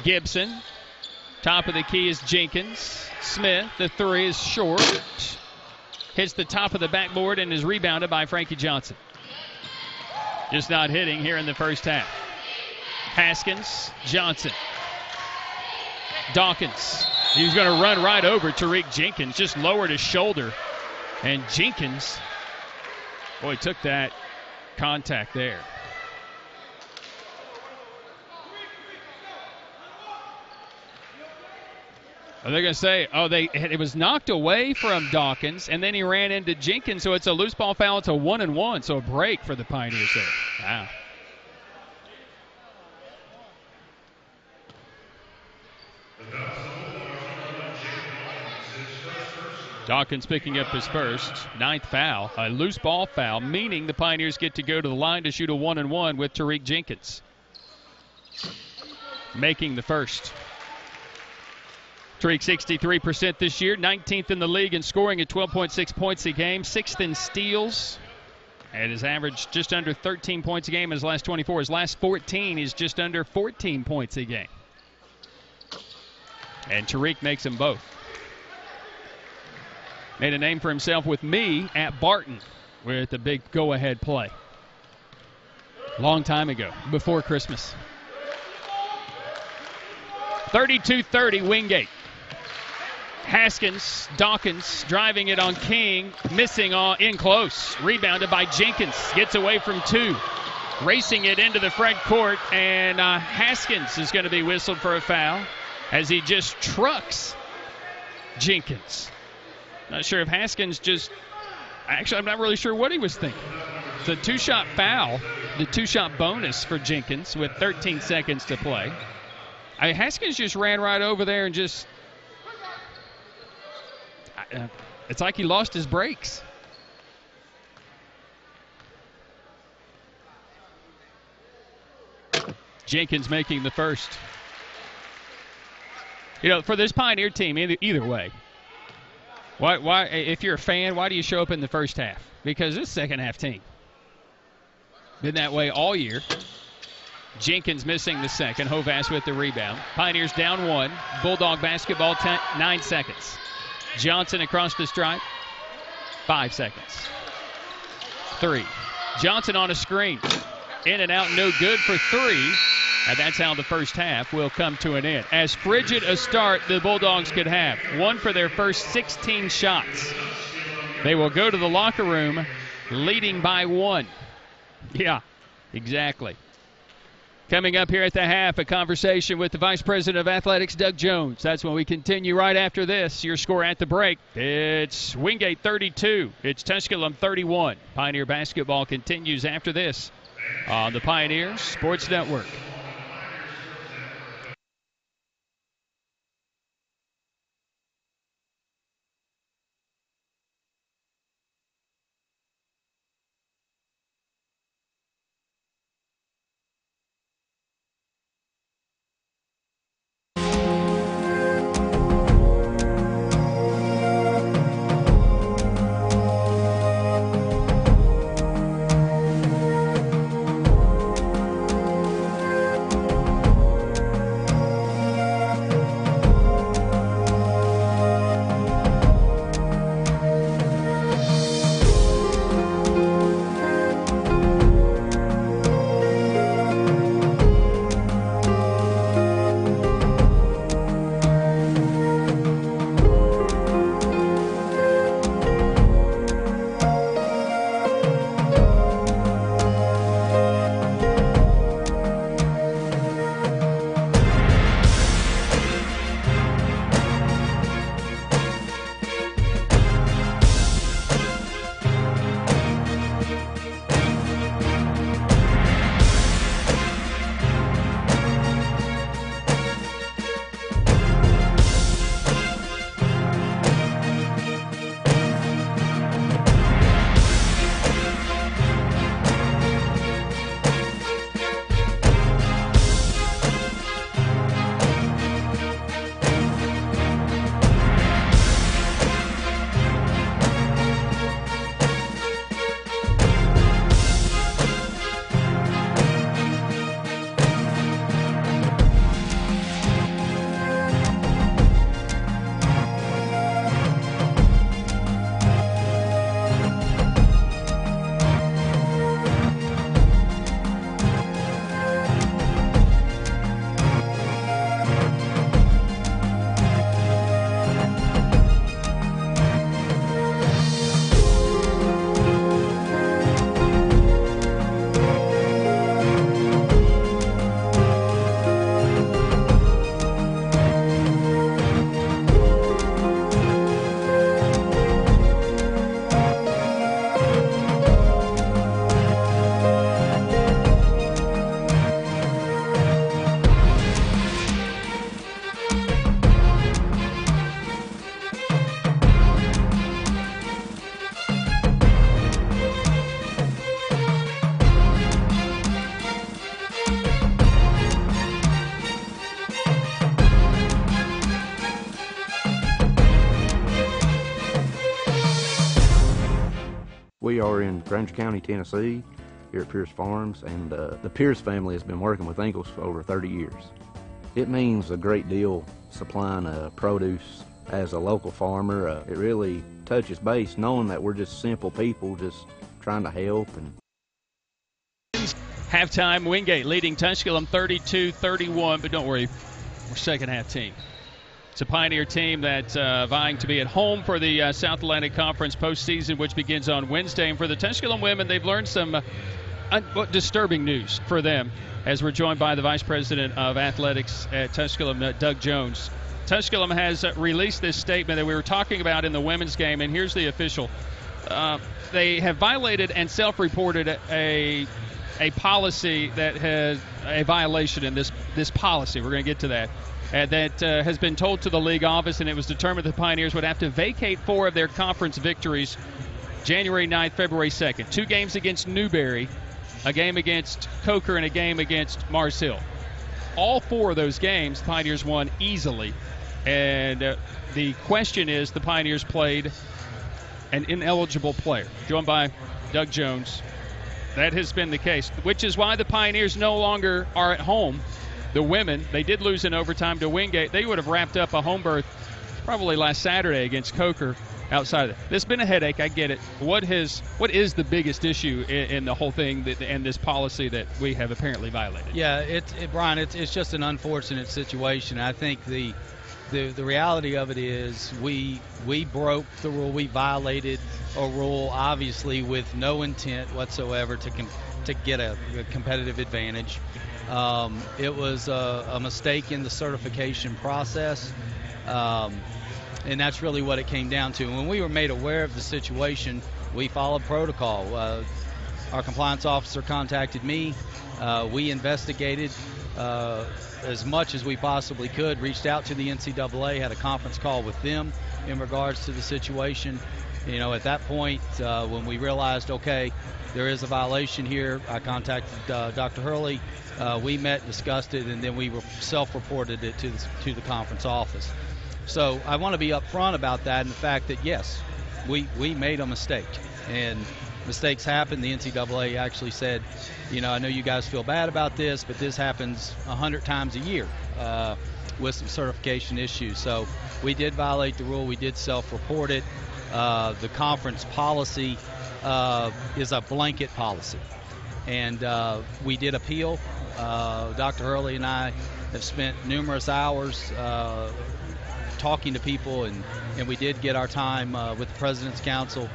Gibson, top of the key is Jenkins. Smith, the three is short. Hits the top of the backboard and is rebounded by Frankie Johnson. Just not hitting here in the first half. Haskins, Johnson. Dawkins. He's going to run right over Tariq Jenkins. Just lowered his shoulder. And Jenkins, boy, took that contact there. They're going to say, it was knocked away from Dawkins, and then he ran into Jenkins, so it's a loose ball foul. It's a 1-and-1, so a break for the Pioneers there. Wow. Dawkins picking up his first, 9th foul, a loose ball foul, meaning the Pioneers get to go to the line to shoot a 1-and-1 with Tariq Jenkins. Making the first. Tariq 63% this year, 19th in the league in scoring at 12.6 points a game, 6th in steals, and has averaged just under 13 points a game in his last 24. His last 14 is just under 14 points a game. And Tariq makes them both. Made a name for himself with me at Barton with the big go-ahead play. Long time ago, before Christmas. 32-30 Wingate. Haskins, Dawkins driving it on King, missing in close. Rebounded by Jenkins, gets away from 2. Racing it into the front court, and Haskins is going to be whistled for a foul as he just trucks Jenkins. Not sure if Haskins I'm not really sure what he was thinking. It's a 2-shot foul, the 2-shot bonus for Jenkins with 13 seconds to play. Haskins just ran right over there and just, it's like he lost his brakes. Jenkins making the first. For this Pioneer team, either way, why? If you're a fan, why do you show up in the first half? Because this second half team been that way all year. Jenkins missing the second. Hovass with the rebound. Pioneers down 1. Bulldog basketball, 9 seconds. Johnson across the stripe. 5 seconds. 3. Johnson on a screen. In and out, no good for 3. And that's how the first half will come to an end. As frigid a start the Bulldogs could have. 1 for their first 16 shots. They will go to the locker room leading by 1. Yeah, exactly. Coming up here at the half, a conversation with the Vice President of Athletics, Doug Jones. That's when we continue right after this. Your score at the break. It's Wingate 32. It's Tusculum 31. Pioneer basketball continues after this on the Pioneer Sports Network. We are in Granger County, Tennessee, here at Pierce Farms, and the Pierce family has been working with Ingalls for over 30 years. It means a great deal supplying produce as a local farmer. It really touches base knowing that we're just simple people just trying to help. And halftime, Wingate leading Tusculum 32-31, but don't worry, we're second half team. It's a Pioneer team that's vying to be at home for the South Atlantic Conference postseason, which begins on Wednesday. And for the Tusculum women, they've learned some disturbing news for them, as we're joined by the Vice President of Athletics at Tusculum, Doug Jones. Tusculum has released this statement that we were talking about in the women's game, and here's the official. They have violated and self-reported a policy that has a violation in this policy. We're going to get to that. That has been told to the league office, and it was determined the Pioneers would have to vacate 4 of their conference victories January 9th, February 2nd. 2 games against Newberry, a game against Coker, and a game against Mars Hill. All 4 of those games, the Pioneers won easily. And the question is, the Pioneers played an ineligible player. Joined by Doug Jones. That has been the case, which is why the Pioneers no longer are at home. The women, they did lose in overtime to Wingate. They would have wrapped up a home berth probably last Saturday against Coker outside of it. This has been a headache, I get it. What is the biggest issue in the whole thing and this policy that we have apparently violated? Yeah, Brian, it's just an unfortunate situation. I think the reality of it is we broke the rule. We violated a rule, obviously, with no intent whatsoever to get a competitive advantage. It was a mistake in the certification process, and that's really what it came down to. When we were made aware of the situation, we followed protocol. Our compliance officer contacted me. We investigated as much as we possibly could, reached out to the NCAA, had a conference call with them in regards to the situation. You know, at that point, when we realized, okay, there is a violation here, I contacted Dr. Hurley. We met, discussed it, and then we self-reported it to the conference office. So I want to be upfront about that and the fact that, yes, we made a mistake. And mistakes happen. The NCAA actually said, you know, I know you guys feel bad about this, but this happens 100 times a year with some certification issues. So we did violate the rule. We did self-report it. The conference policy is a blanket policy. And we did appeal. Dr. Hurley and I have spent numerous hours talking to people, and we did get our time with the President's Council.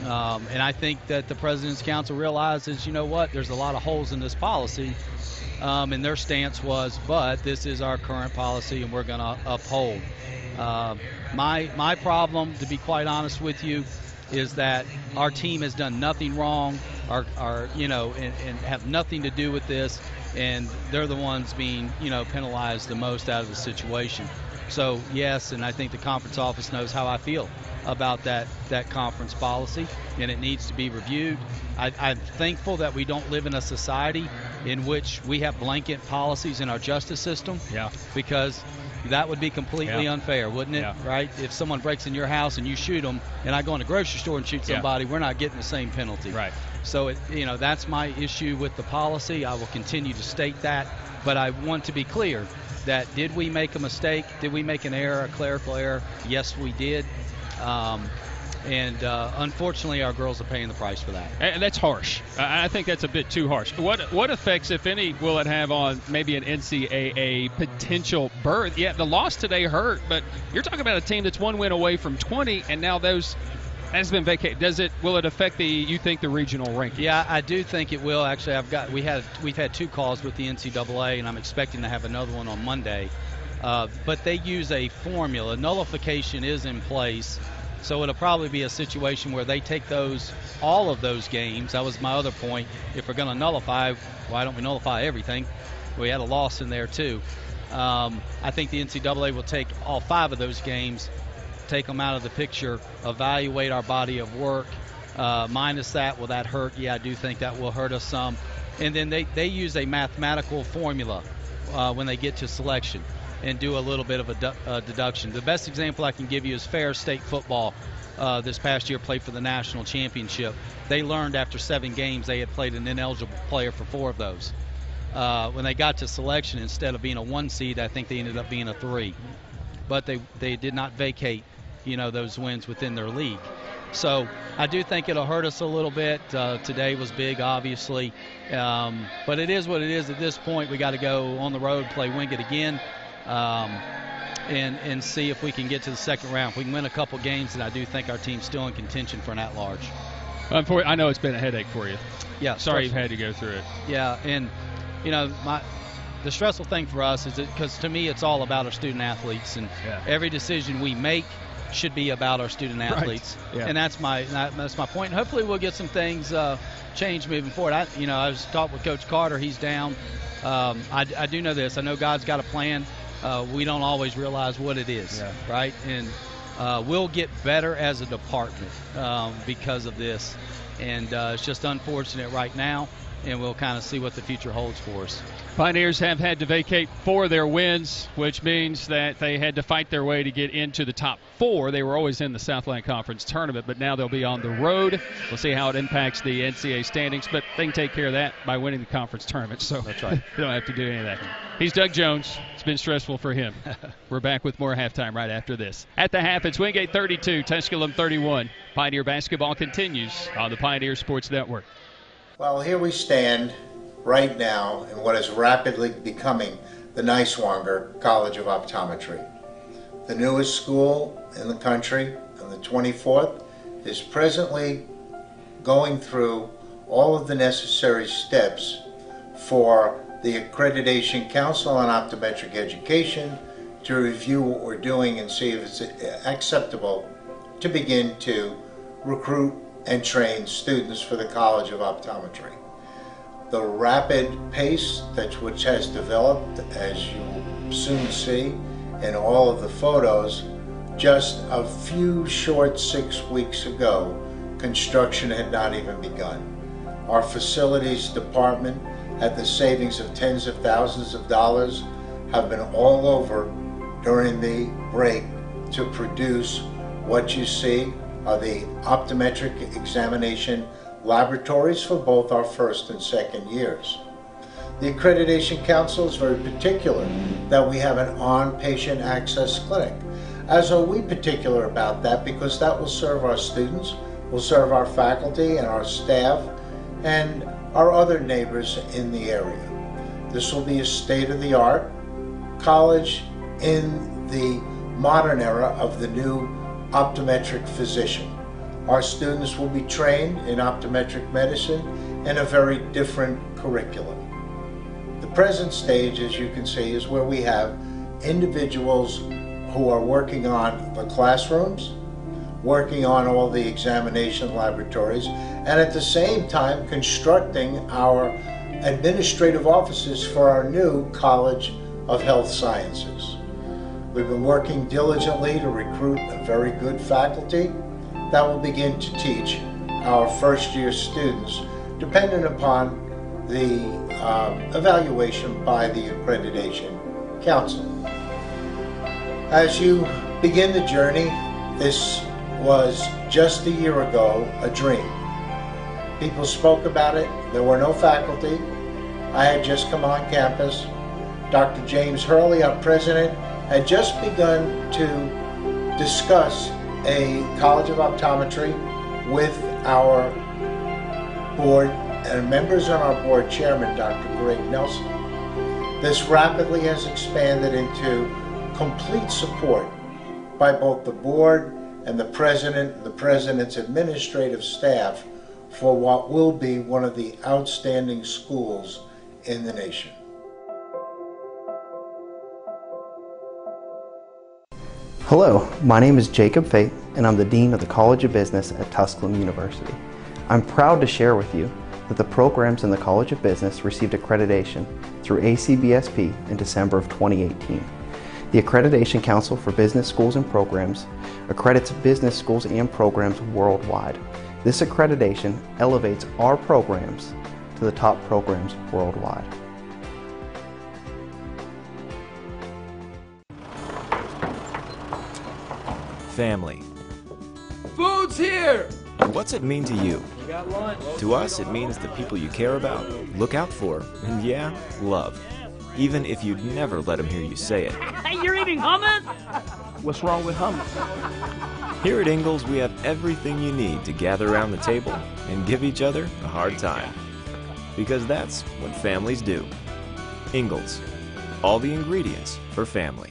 And I think that the President's Council realizes, you know what, there's a lot of holes in this policy. And their stance was, but this is our current policy and we're going to uphold. My problem, to be quite honest with you, is that our team has done nothing wrong, and have nothing to do with this, and they're the ones being, penalized the most out of the situation. So yes, and I think the conference office knows how I feel about that conference policy, and it needs to be reviewed. I'm thankful that we don't live in a society in which we have blanket policies in our justice system. Yeah. Because that would be completely unfair, wouldn't it? Yeah. Right? If someone breaks in your house and you shoot them, and I go in a grocery store and shoot somebody, we're not getting the same penalty. Right. So, that's my issue with the policy. I will continue to state that. But I want to be clear that did we make a mistake? Did we make an error, a clerical error? Yes, we did. And unfortunately, our girls are paying the price for that. And that's harsh. I think that's a bit too harsh. What effects, if any, will it have on maybe an NCAA potential berth? Yeah, the loss today hurt, but you're talking about a team that's 1 win away from 20, and now that's been vacated. Will it affect you think the regional rankings? Yeah, I do think it will. Actually, we've had 2 calls with the NCAA, and I'm expecting to have another one on Monday. But they use a formula. Nullification is in place. So it'll probably be a situation where they take all of those games. That was my other point. If we're going to nullify, why don't we nullify everything? We had a loss in there too. I think the NCAA will take all 5 of those games, take them out of the picture, evaluate our body of work. Minus that, will that hurt? Yeah, I do think that will hurt us some. And then they use a mathematical formula when they get to selection, and do a little bit of a deduction. The best example I can give you is Ferris State football. this past year played for the national championship. They learned after 7 games they had played an ineligible player for 4 of those. When they got to selection, instead of being a 1 seed, I think they ended up being a 3. But they did not vacate, those wins within their league. So I do think it'll hurt us a little bit. Today was big, obviously. But it is what it is at this point. We got to go on the road, play Wingate again, and see if we can get to the second round. If we can win a couple games, then I do think our team's still in contention for an at-large. I know it's been a headache for you. Yeah. Sorry you've had to go through it. Yeah, and, the stressful thing for us is because to me it's all about our student athletes, and every decision we make should be about our student athletes. Right. Yeah. And that's my point. And hopefully we'll get some things changed moving forward. I was talking with Coach Carter. He's down. I do know this. I know God's got a plan. We don't always realize what it is, right? And we'll get better as a department because of this. And it's just unfortunate right now, and we'll kind of see what the future holds for us. Pioneers have had to vacate 4 of their wins, which means that they had to fight their way to get into the top 4. They were always in the Southland Conference tournament, but now they'll be on the road. We'll see how it impacts the NCAA standings, but they can take care of that by winning the conference tournament. So that's right. They don't have to do any of that. He's Doug Jones. It's been stressful for him. We're back with more halftime right after this. At the half, it's Wingate 32, Tusculum 31. Pioneer basketball continues on the Pioneer Sports Network. Well, here we stand right now in what is rapidly becoming the Niswonger College of Optometry. The newest school in the country, on the 24th, is presently going through all of the necessary steps for the Accreditation Council on Optometric Education to review what we're doing and see if it's acceptable to begin to recruit and train students for the College of Optometry. The rapid pace which has developed, as you will soon see in all of the photos, just a few short 6 weeks ago, construction had not even begun. Our facilities department had the savings of tens of thousands of dollars, have been all over during the break to produce what you see are the optometric examination laboratories for both our first and second years. The Accreditation Council is very particular that we have an on-patient access clinic. As are we particular about that, because that will serve our students, will serve our faculty and our staff, and our other neighbors in the area. This will be a state-of-the-art college in the modern era of the new optometric physician. Our students will be trained in optometric medicine in a very different curriculum. The present stage, as you can see, is where we have individuals who are working on the classrooms, working on all the examination laboratories, and at the same time constructing our administrative offices for our new College of Health Sciences. We've been working diligently to recruit a very good faculty that will begin to teach our first-year students, dependent upon the evaluation by the Accreditation Council. As you begin the journey, this was just a year ago a dream. People spoke about it. There were no faculty. I had just come on campus. Dr. James Hurley, our president, had just begun to discuss a College of Optometry with our board and members on our board, Chairman Dr. Greg Nelson. This rapidly has expanded into complete support by both the board and the president and the president's administrative staff for what will be one of the outstanding schools in the nation. Hello, my name is Jacob Fate, and I'm the Dean of the College of Business at Tusculum University. I'm proud to share with you that the programs in the College of Business received accreditation through ACBSP in December of 2018. The Accreditation Council for Business Schools and Programs accredits business schools and programs worldwide. This accreditation elevates our programs to the top programs worldwide. Family. Food Food's here! What's it mean to you? We got lunch. To us, it means the people you care about, look out for, and yeah, love. Even if you'd never let them hear you say it. Hey, you're eating hummus? What's wrong with hummus? Here at Ingalls, we have everything you need to gather around the table and give each other a hard time. Because that's what families do. Ingalls. All the ingredients for family.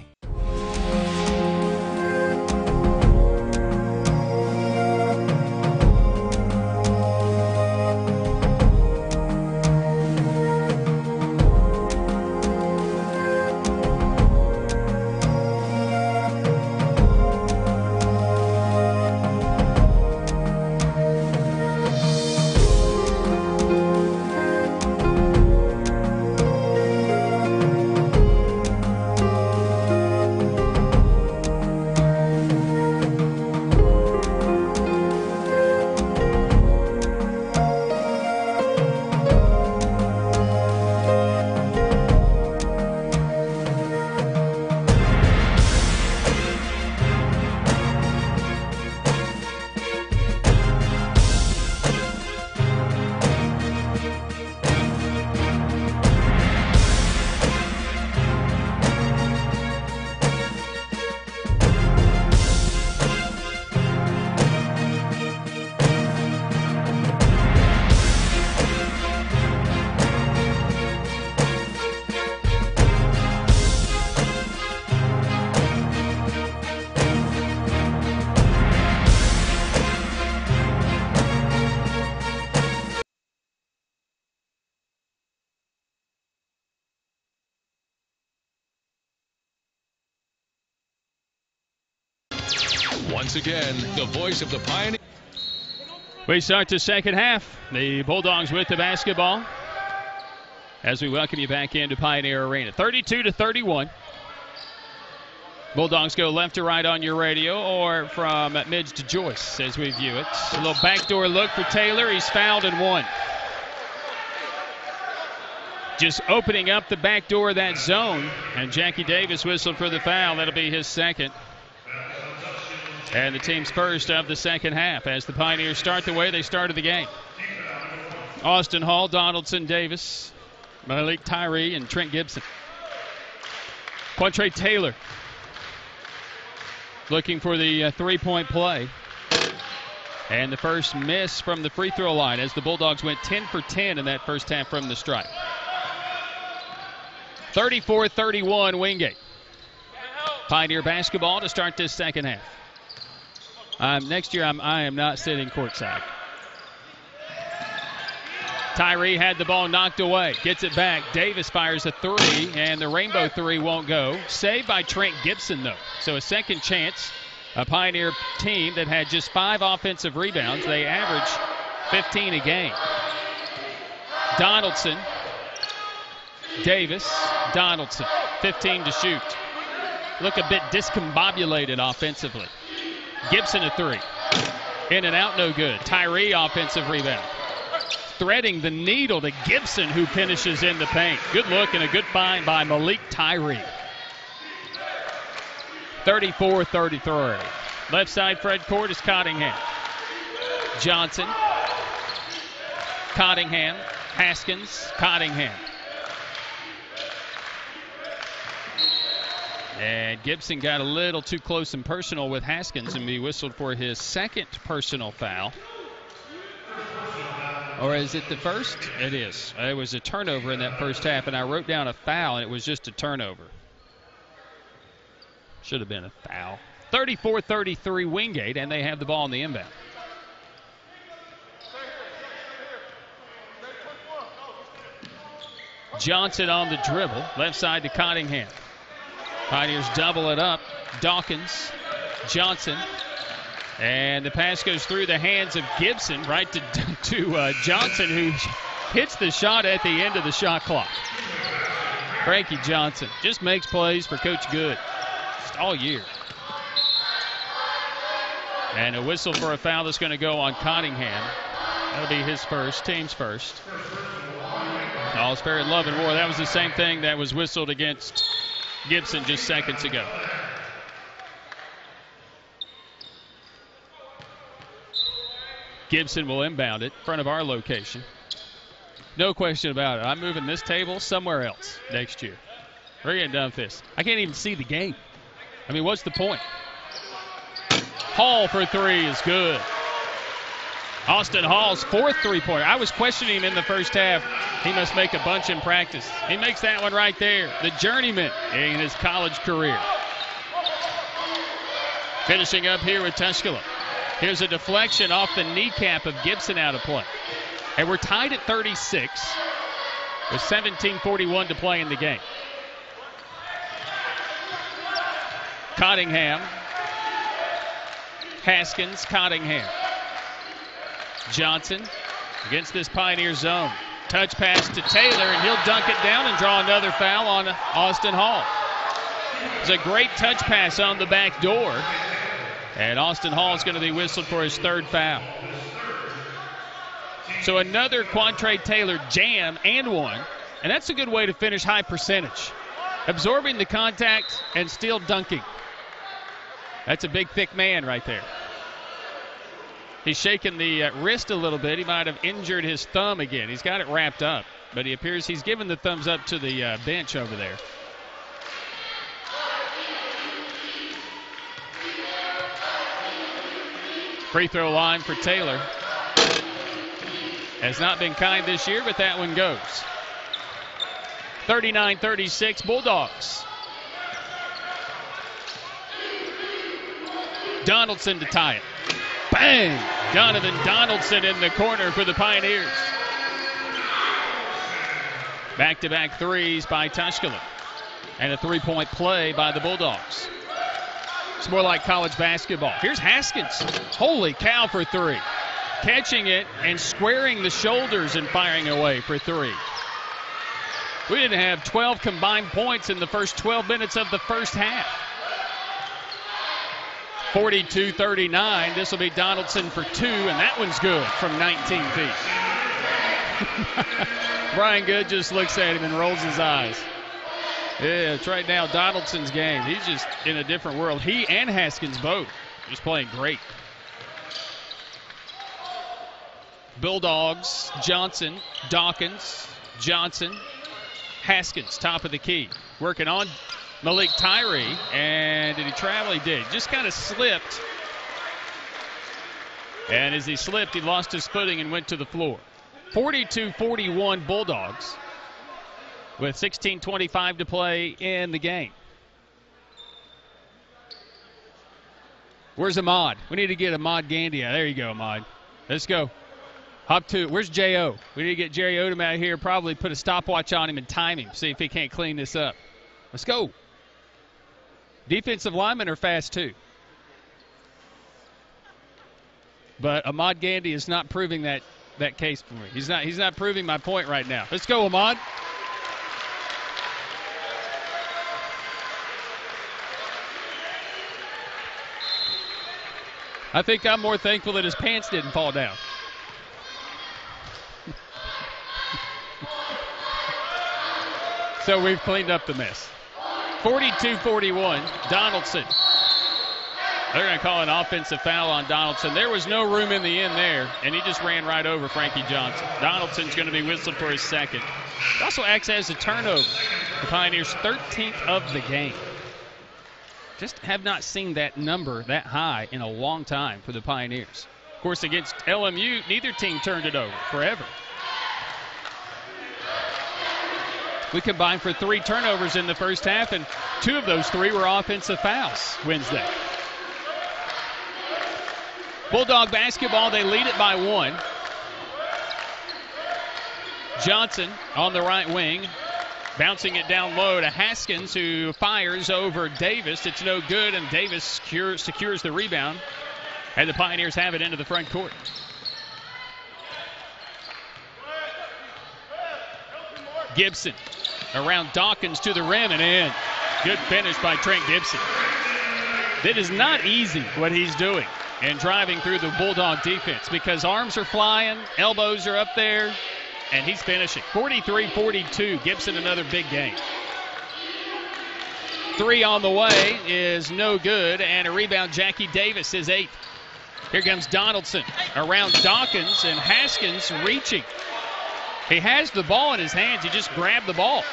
Once again, the voice of the Pioneer. We start the second half. The Bulldogs with the basketball as we welcome you back into Pioneer Arena. 32-31. Bulldogs go left to right on your radio or from Midge to Joyce as we view it. A little backdoor look for Taylor. He's fouled and one. Just opening up the back door of that zone. And Jackie Davis whistled for the foul. That'll be his second. And the team's first of the second half as the Pioneers start the way they started the game. Austin Hall, Donaldson, Davis, Malik Tyree, and Trent Gibson. Quantre Taylor looking for the three-point play. And the first miss from the free throw line as the Bulldogs went 10 for 10 in that first half from the stripe. 34-31 Wingate. Pioneer basketball to start this second half. Next year, I am not sitting courtside. Tyree had the ball knocked away. Gets it back. Davis fires a three, and the rainbow three won't go. Saved by Trent Gibson, though. So a second chance. A Pioneer team that had just 5 offensive rebounds. They average 15 a game. Donaldson. Davis. Donaldson. 15 to shoot. Look a bit discombobulated offensively. Gibson a three. In and out, no good. Tyree offensive rebound. Threading the needle to Gibson, who finishes in the paint. Good look and a good find by Malik Tyree. 34-33. Left side Fred Court is Cottingham. Johnson. Cottingham. Haskins. Cottingham. And Gibson got a little too close and personal with Haskins and be whistled for his second personal foul. Or is it the first? It is. It was a turnover in that first half, and I wrote down a foul, and it was just a turnover. Should have been a foul. 34-33 Wingate, and they have the ball in the inbound. Johnson on the dribble. Left side to Cottingham. Pioneers double it up. Dawkins, Johnson, and the pass goes through the hands of Gibson right to Johnson, who hits the shot at the end of the shot clock. Frankie Johnson just makes plays for Coach Good just all year. And a whistle for a foul that's going to go on Cottingham. That'll be his first, team's first. All is fair in love and war. That was the same thing that was whistled against Gibson just seconds ago. Gibson will inbound it in front of our location. No question about it. I'm moving this table somewhere else next year. We're getting done with this. I can't even see the game. I mean, what's the point? Hall for three is good. Austin Hall's fourth three-pointer. I was questioning him in the first half. He must make a bunch in practice. He makes that one right there. The journeyman in his college career. Finishing up here with Tusculum. Here's a deflection off the kneecap of Gibson out of play. And we're tied at 36 with 17:41 to play in the game. Cottingham. Haskins, Cottingham. Johnson against this Pioneer zone. Touch pass to Taylor, and he'll dunk it down and draw another foul on Austin Hall. It's a great touch pass on the back door. And Austin Hall is going to be whistled for his third foul. So another Quantre Taylor jam and one. And that's a good way to finish high percentage. Absorbing the contact and still dunking. That's a big, thick man right there. He's shaking the wrist a little bit. He might have injured his thumb again. He's got it wrapped up. But he appears he's given the thumbs up to the bench over there. Free throw line for Taylor. Has not been kind this year, but that one goes. 39-36 Bulldogs. Donaldson to tie it. Bang! Donovan Donaldson in the corner for the Pioneers. Back-to-back threes by Tusculum. And a three-point play by the Bulldogs. It's more like college basketball. Here's Haskins. Holy cow for three. Catching it and squaring the shoulders and firing away for three. We didn't have 12 combined points in the first 12 minutes of the first half. 42-39. This will be Donaldson for two, and that one's good from 19 feet. Brian Good just looks at him and rolls his eyes. Yeah, it's right now Donaldson's game. He's just in a different world. He and Haskins both just playing great. Bulldogs, Johnson, Dawkins, Johnson, Haskins, top of the key. Working on Malik Tyree, and did he travel? He did. Just kind of slipped. And as he slipped, he lost his footing and went to the floor. 42-41 Bulldogs with 16:25 to play in the game. Where's Ahmad? We need to get Ahmad Gandia. There you go, Ahmad. Let's go. Hop to, where's J.O.? We need to get Jerry Odom out here, probably put a stopwatch on him and time him, see if he can't clean this up. Let's go. Defensive linemen are fast too. But Ahmad Gandy is not proving that case for me. He's not proving my point right now. Let's go, Ahmad. I think I'm more thankful that his pants didn't fall down. So we've cleaned up the mess. 42-41, Donaldson. They're going to call an offensive foul on Donaldson. There was no room in the end there, and he just ran right over Frankie Johnson. Donaldson's going to be whistled for his second. It also acts as a turnover. The Pioneers' 13th of the game. Just have not seen that number that high in a long time for the Pioneers. Of course, against LMU, neither team turned it over forever. We combined for 3 turnovers in the first half, and 2 of those 3 were offensive fouls Wednesday. Bulldog basketball, they lead it by 1. Johnson on the right wing, bouncing it down low to Haskins, who fires over Davis. It's no good, and Davis secures the rebound, and the Pioneers have it into the front court. Gibson around Dawkins to the rim and in. Good finish by Trent Gibson. It is not easy what he's doing and driving through the Bulldog defense because arms are flying, elbows are up there, and he's finishing. 43-42, Gibson another big game. 3 on the way is no good, and a rebound, Jackie Davis, his 8th. Here comes Donaldson around Dawkins, and Haskins reaching. He has the ball in his hands. He just grabbed the ball.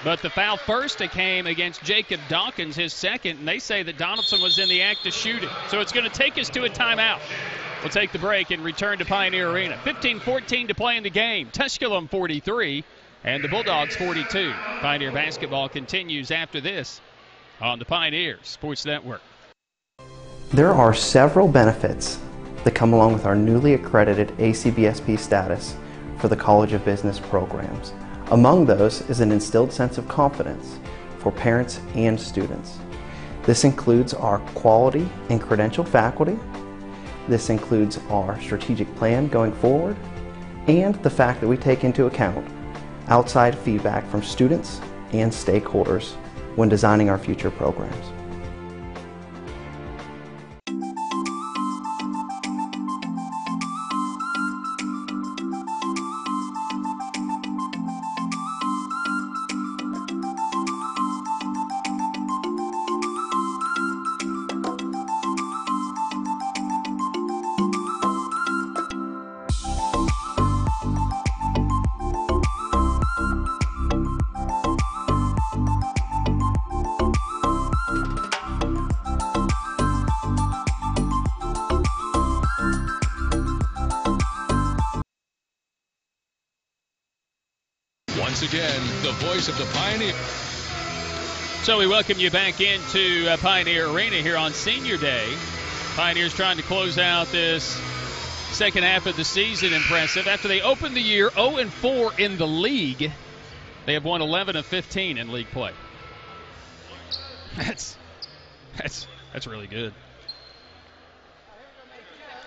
But the foul first, it came against Jacob Dawkins, his second, and they say that Donaldson was in the act of shooting. So it's going to take us to a timeout. We'll take the break and return to Pioneer Arena. 15-14 to play in the game. Tusculum 43 and the Bulldogs 42. Pioneer basketball continues after this on the Pioneer Sports Network. There are several benefits that come along with our newly accredited ACBSP status for the College of Business programs. Among those is an instilled sense of confidence for parents and students. This includes our quality and credentialed faculty. This includes our strategic plan going forward, and the fact that we take into account outside feedback from students and stakeholders when designing our future programs. Once again, the voice of the Pioneer. So we welcome you back into Pioneer Arena here on Senior Day. Pioneers trying to close out this second half of the season impressive. After they opened the year 0-4 in the league, they have won 11 of 15 in league play. That's really good.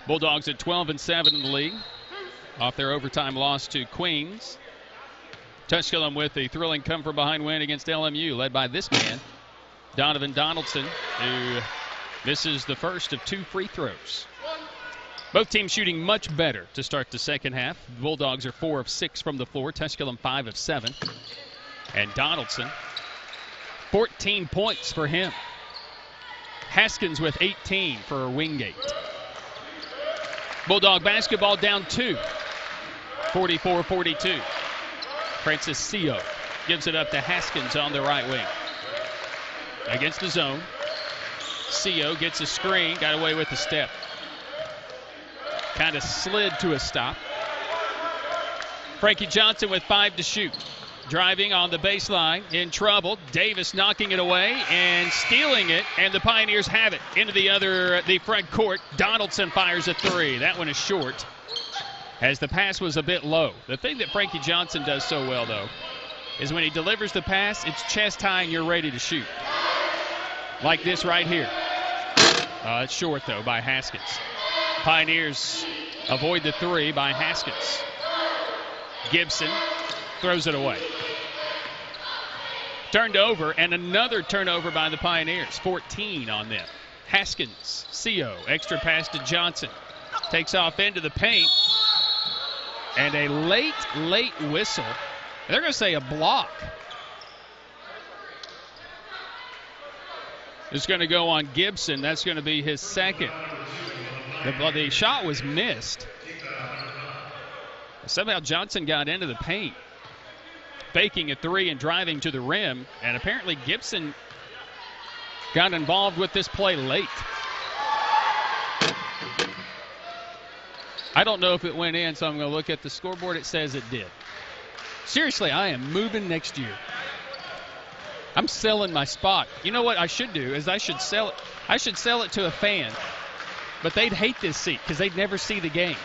Bulldogs at 12-7 in the league, off their overtime loss to Queens. Tusculum with a thrilling come-from-behind win against LMU, led by this man, Donovan Donaldson, who misses the first of 2 free throws. Both teams shooting much better to start the second half. The Bulldogs are 4 of 6 from the floor, Tusculum 5 of 7. And Donaldson, 14 points for him. Haskins with 18 for Wingate. Bulldog basketball down 2, 44-42. Francis Sio gives it up to Haskins on the right wing. Against the zone. Sio gets a screen, got away with the step. Kind of slid to a stop. Frankie Johnson with 5 to shoot. Driving on the baseline, in trouble. Davis knocking it away and stealing it, and the Pioneers have it into the front court. Donaldson fires a 3. That one is short, as the pass was a bit low. The thing that Frankie Johnson does so well, though, is when he delivers the pass, it's chest high and you're ready to shoot. Like this right here. It's short, though, by Haskins. Pioneers avoid the 3 by Haskins. Gibson throws it away. Turned over, and another turnover by the Pioneers. 14 on them. Haskins, Sio, extra pass to Johnson. Takes off into the paint. And a late whistle. They're going to say a block. It's going to go on Gibson. That's going to be his second. The shot was missed. Somehow Johnson got into the paint, faking a 3 and driving to the rim. And apparently Gibson got involved with this play late. I don't know if it went in, so I'm going to look at the scoreboard. It says it did. Seriously, I am moving next year. I'm selling my spot. You know what I should do is I should sell it. I should sell it to a fan, but they'd hate this seat because they'd never see the game.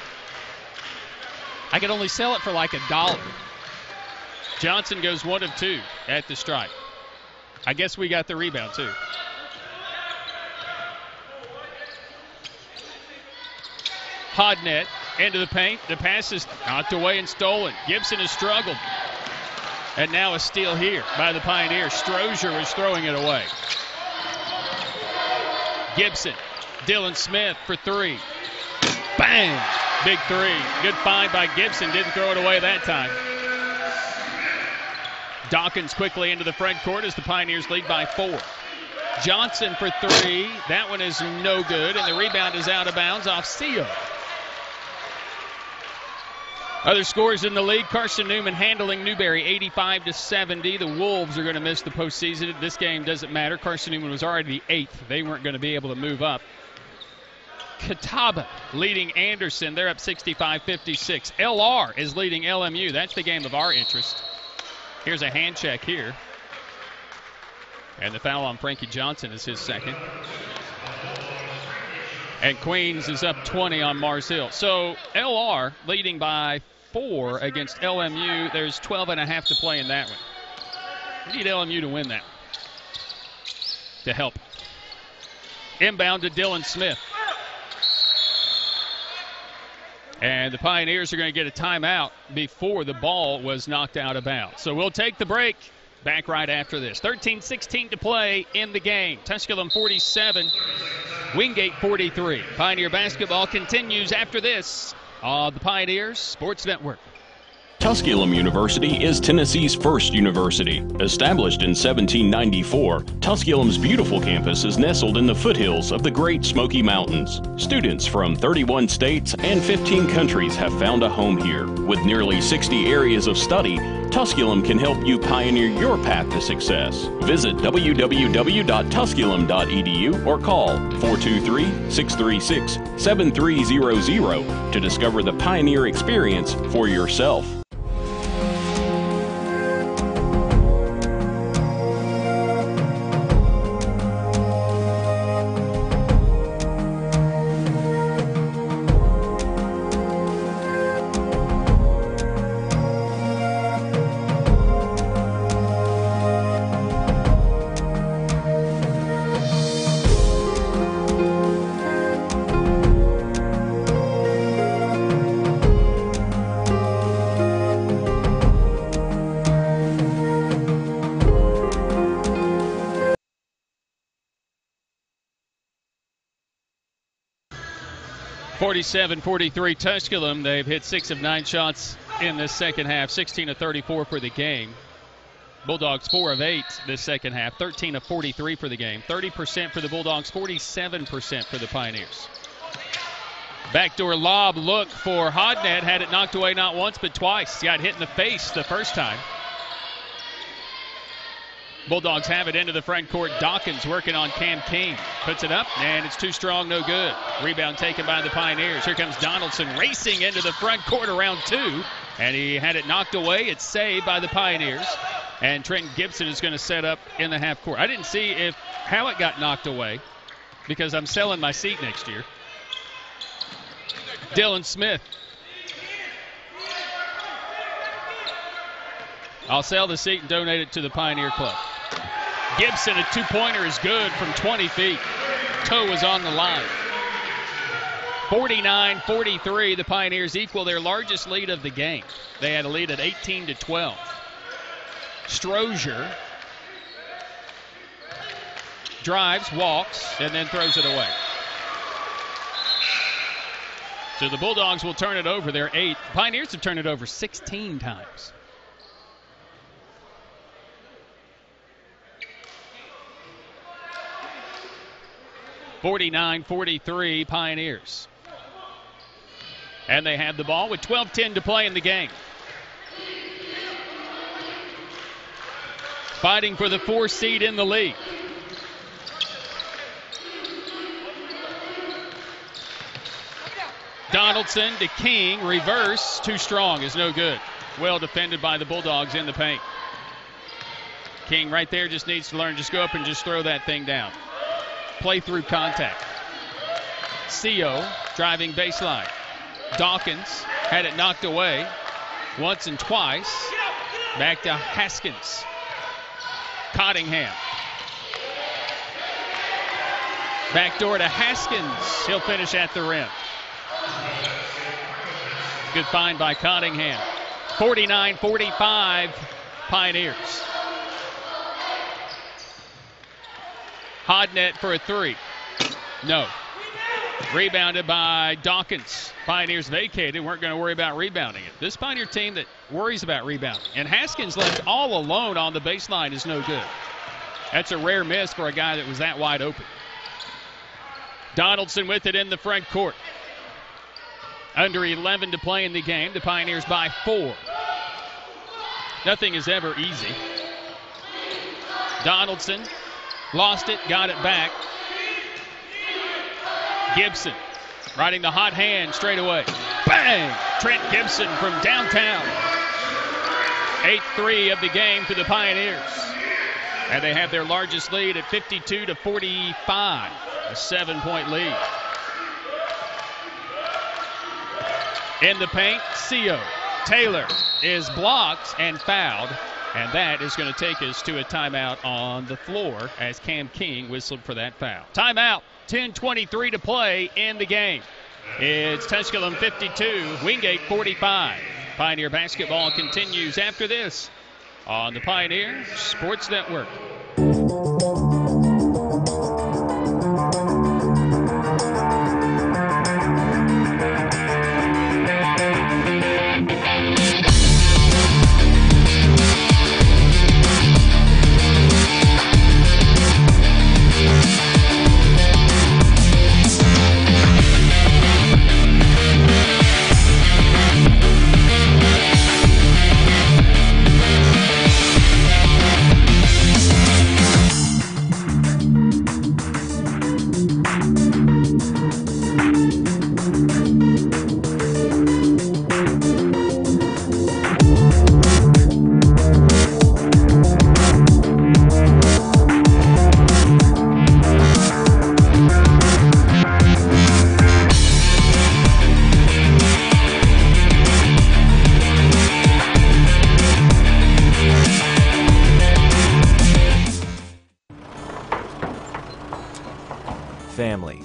I could only sell it for like $1. Johnson goes 1 of 2 at the stripe. I guess we got the rebound too. Hodnett into the paint. The pass is knocked away and stolen. Gibson has struggled. And now a steal here by the Pioneers. Strozier was throwing it away. Gibson. Dylan Smith for 3. Bang! Big 3. Good find by Gibson. Didn't throw it away that time. Dawkins quickly into the front court as the Pioneers lead by 4. Johnson for three. That one is no good, and the rebound is out of bounds off Seal. Other scores in the league, Carson Newman handling Newberry 85-70. The Wolves are going to miss the postseason. This game doesn't matter. Carson Newman was already the 8th. They weren't going to be able to move up. Catawba leading Anderson. They're up 65-56. LR is leading LMU. That's the game of our interest. Here's a hand check here. And the foul on Frankie Johnson is his second. And Queens is up 20 on Mars Hill. So LR leading by 4 against LMU. There's 12.5 to play in that one. We need LMU to win that to help. Inbound to Dylan Smith. And the Pioneers are going to get a timeout before the ball was knocked out of bounds. So we'll take the break. Back right after this. 13-16 to play in the game. Tusculum 47, Wingate 43. Pioneer basketball continues after this on the Pioneers Sports Network. Tusculum University is Tennessee's first university. Established in 1794, Tusculum's beautiful campus is nestled in the foothills of the Great Smoky Mountains. Students from 31 states and 15 countries have found a home here. With nearly 60 areas of study, Tusculum can help you pioneer your path to success. Visit www.tusculum.edu or call 423-636-7300 to discover the Pioneer experience for yourself. (47-43) Tusculum. They've hit 6 of 9 shots in this second half, 16 of 34 for the game. Bulldogs 4 of 8 this second half, 13 of 43 for the game. 30% for the Bulldogs, 47% for the Pioneers. Backdoor lob look for Hodnett. Had it knocked away not once but twice. Got hit in the face the first time. Bulldogs have it into the front court. Dawkins working on Cam King. Puts it up, and it's too strong, no good. Rebound taken by the Pioneers. Here comes Donaldson racing into the front court around 2, and he had it knocked away. It's saved by the Pioneers, and Trenton Gibson is going to set up in the half court. I didn't see how it got knocked away because I'm selling my seat next year. Dylan Smith. I'll sell the seat and donate it to the Pioneer Club. Gibson, a two-pointer is good from 20 feet. Toe was on the line. 49-43, the Pioneers equal their largest lead of the game. They had a lead at 18-12. Strozier drives, walks, and then throws it away. So the Bulldogs will turn it over. They're 8. Pioneers have turned it over 16 times. (49-43) Pioneers. And they have the ball with 12:10 to play in the game. Fighting for the 4th seed in the league. Donaldson to King, reverse, too strong, is no good. Well defended by the Bulldogs in the paint. King right there just needs to learn, just go up and just throw that thing down. Play through contact. Co driving baseline. Dawkins had it knocked away once and twice. Back to Haskins. Cottingham. Backdoor to Haskins. He'll finish at the rim. Good find by Cottingham. 49-45 Pioneers. Hodnett for a 3. No. Rebounded by Dawkins. Pioneers vacated. Weren't going to worry about rebounding it. This Pioneer team that worries about rebounding. And Haskins left all alone on the baseline is no good. That's a rare miss for a guy that was that wide open. Donaldson with it in the front court. Under 11 to play in the game. The Pioneers by 4. Nothing is ever easy. Donaldson lost it, got it back. Gibson riding the hot hand straight away. Bang! Trent Gibson from downtown. 8-3 of the game to the Pioneers. And they have their largest lead at 52-45. A 7-point lead. In the paint, Seo. Taylor is blocked and fouled. And that is going to take us to a timeout on the floor as Cam King whistled for that foul. Timeout. 10:23 to play in the game. It's Tusculum 52, Wingate 45. Pioneer basketball continues after this on the Pioneer Sports Network. Family.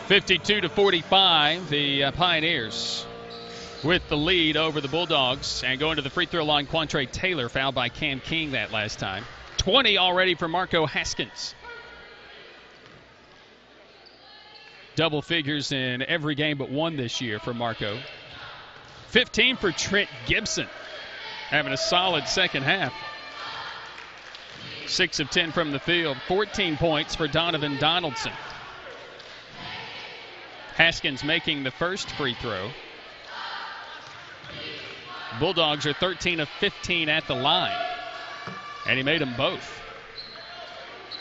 (52-45), the Pioneers with the lead over the Bulldogs. And going to the free throw line, Quantre Taylor, fouled by Cam King that last time. 20 already for Marco Haskins. Double figures in every game but one this year for Marco. 15 for Trent Gibson, having a solid second half. 6 of 10 from the field. 14 points for Donovan Donaldson. Haskins making the first free throw. Bulldogs are 13 of 15 at the line, and he made them both.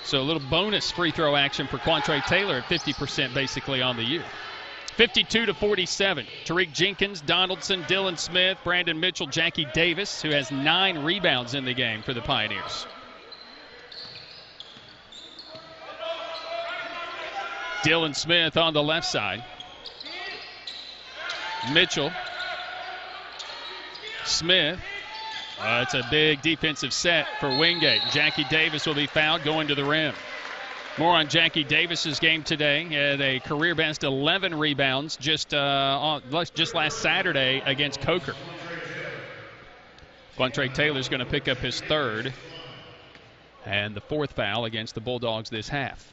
So a little bonus free throw action for Quantre Taylor at 50% basically on the year. 52-47. Tariq Jenkins, Donaldson, Dylan Smith, Brandon Mitchell, Jackie Davis, who has 9 rebounds in the game for the Pioneers. Dylan Smith on the left side. Mitchell. Smith. It's a big defensive set for Wingate. Jackie Davis will be fouled going to the rim. More on Jackie Davis's game today. He had a career best 11 rebounds just last Saturday against Coker. Quantre Taylor's going to pick up his third and the fourth foul against the Bulldogs this half.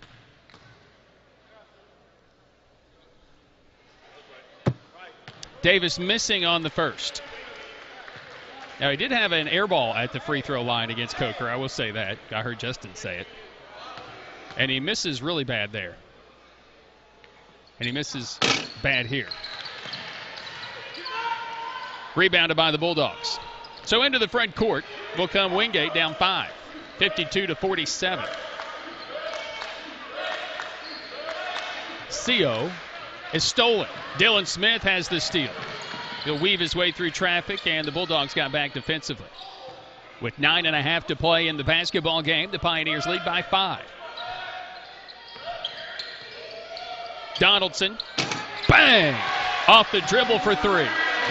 Davis missing on the first. Now, he did have an air ball at the free throw line against Coker. I will say that. I heard Justin say it. And he misses really bad there. And he misses bad here. Rebounded by the Bulldogs. So into the front court will come Wingate down 5. 52-47. Seo is stolen. Dylan Smith has the steal. He'll weave his way through traffic, and the Bulldogs got back defensively. With 9.5 to play in the basketball game, the Pioneers lead by 5. Donaldson, bang! Off the dribble for 3.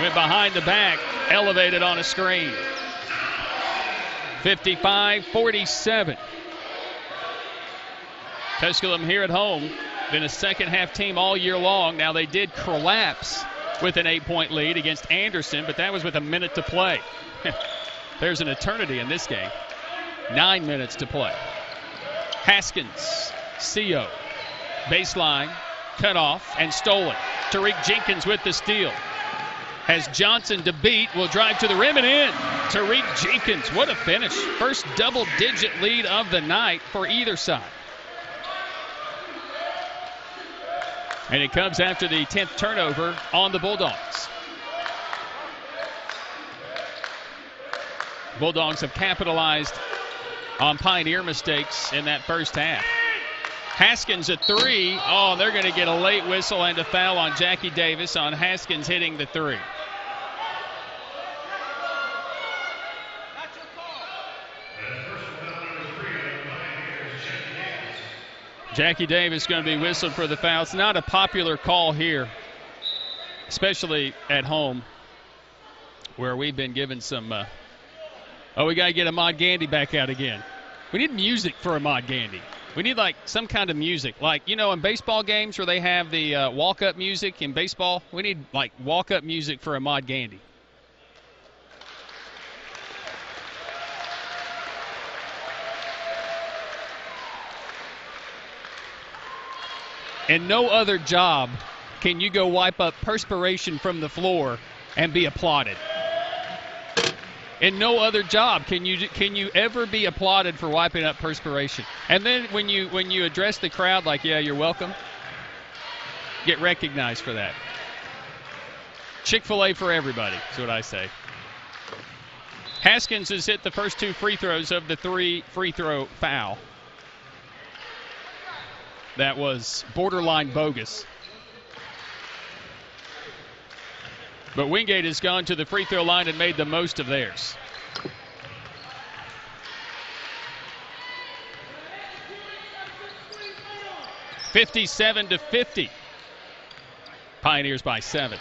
Went behind the back, elevated on a screen. 55-47. Tusculum here at home. Been a second half team all year long. Now they did collapse with an 8-point lead against Anderson, but that was with a minute to play. There's an eternity in this game. 9 minutes to play. Haskins, Seo, baseline, cut off and stolen. Tariq Jenkins with the steal. Has Johnson to beat, will drive to the rim and in. Tariq Jenkins, what a finish. First double-digit lead of the night for either side. And it comes after the 10th turnover on the Bulldogs. Bulldogs have capitalized on Pioneer mistakes in that first half. Haskins at three. Oh, they're going to get a late whistle and a foul on Jackie Davis on Haskins hitting the three. Jackie Davis going to be whistled for the foul. It's not a popular call here, especially at home, where we've been given some. We got to get Ahmad Gandy back out again. We need music for Ahmad Gandy. We need like some kind of music, like in baseball games where they have the walk-up music in baseball. We need like walk-up music for Ahmad Gandy. In no other job can you go wipe up perspiration from the floor and be applauded. In no other job can you ever be applauded for wiping up perspiration. And then when you address the crowd like, yeah, you're welcome, get recognized for that. Chick-fil-A for everybody, is what I say. Haskins has hit the first two free throws of the 3 free throw foul. That was borderline bogus. But Wingate has gone to the free throw line and made the most of theirs. (57-50). Pioneers by 7.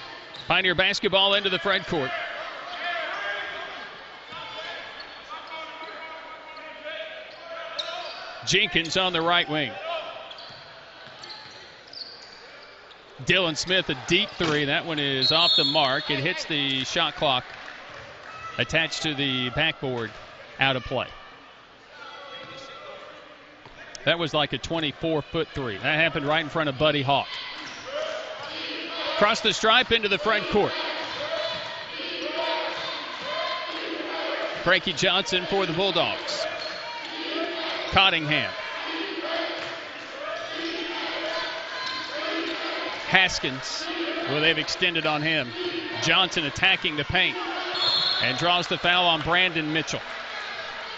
Pioneer basketball into the front court. Jenkins on the right wing. Dylan Smith, a deep three. That one is off the mark. It hits the shot clock attached to the backboard, out of play. That was like a 24-foot three. That happened right in front of Buddy Hawk. Across the stripe into the front court. Frankie Johnson for the Bulldogs. Cottingham. Haskins, well, they've extended on him. Johnson attacking the paint and draws the foul on Brandon Mitchell.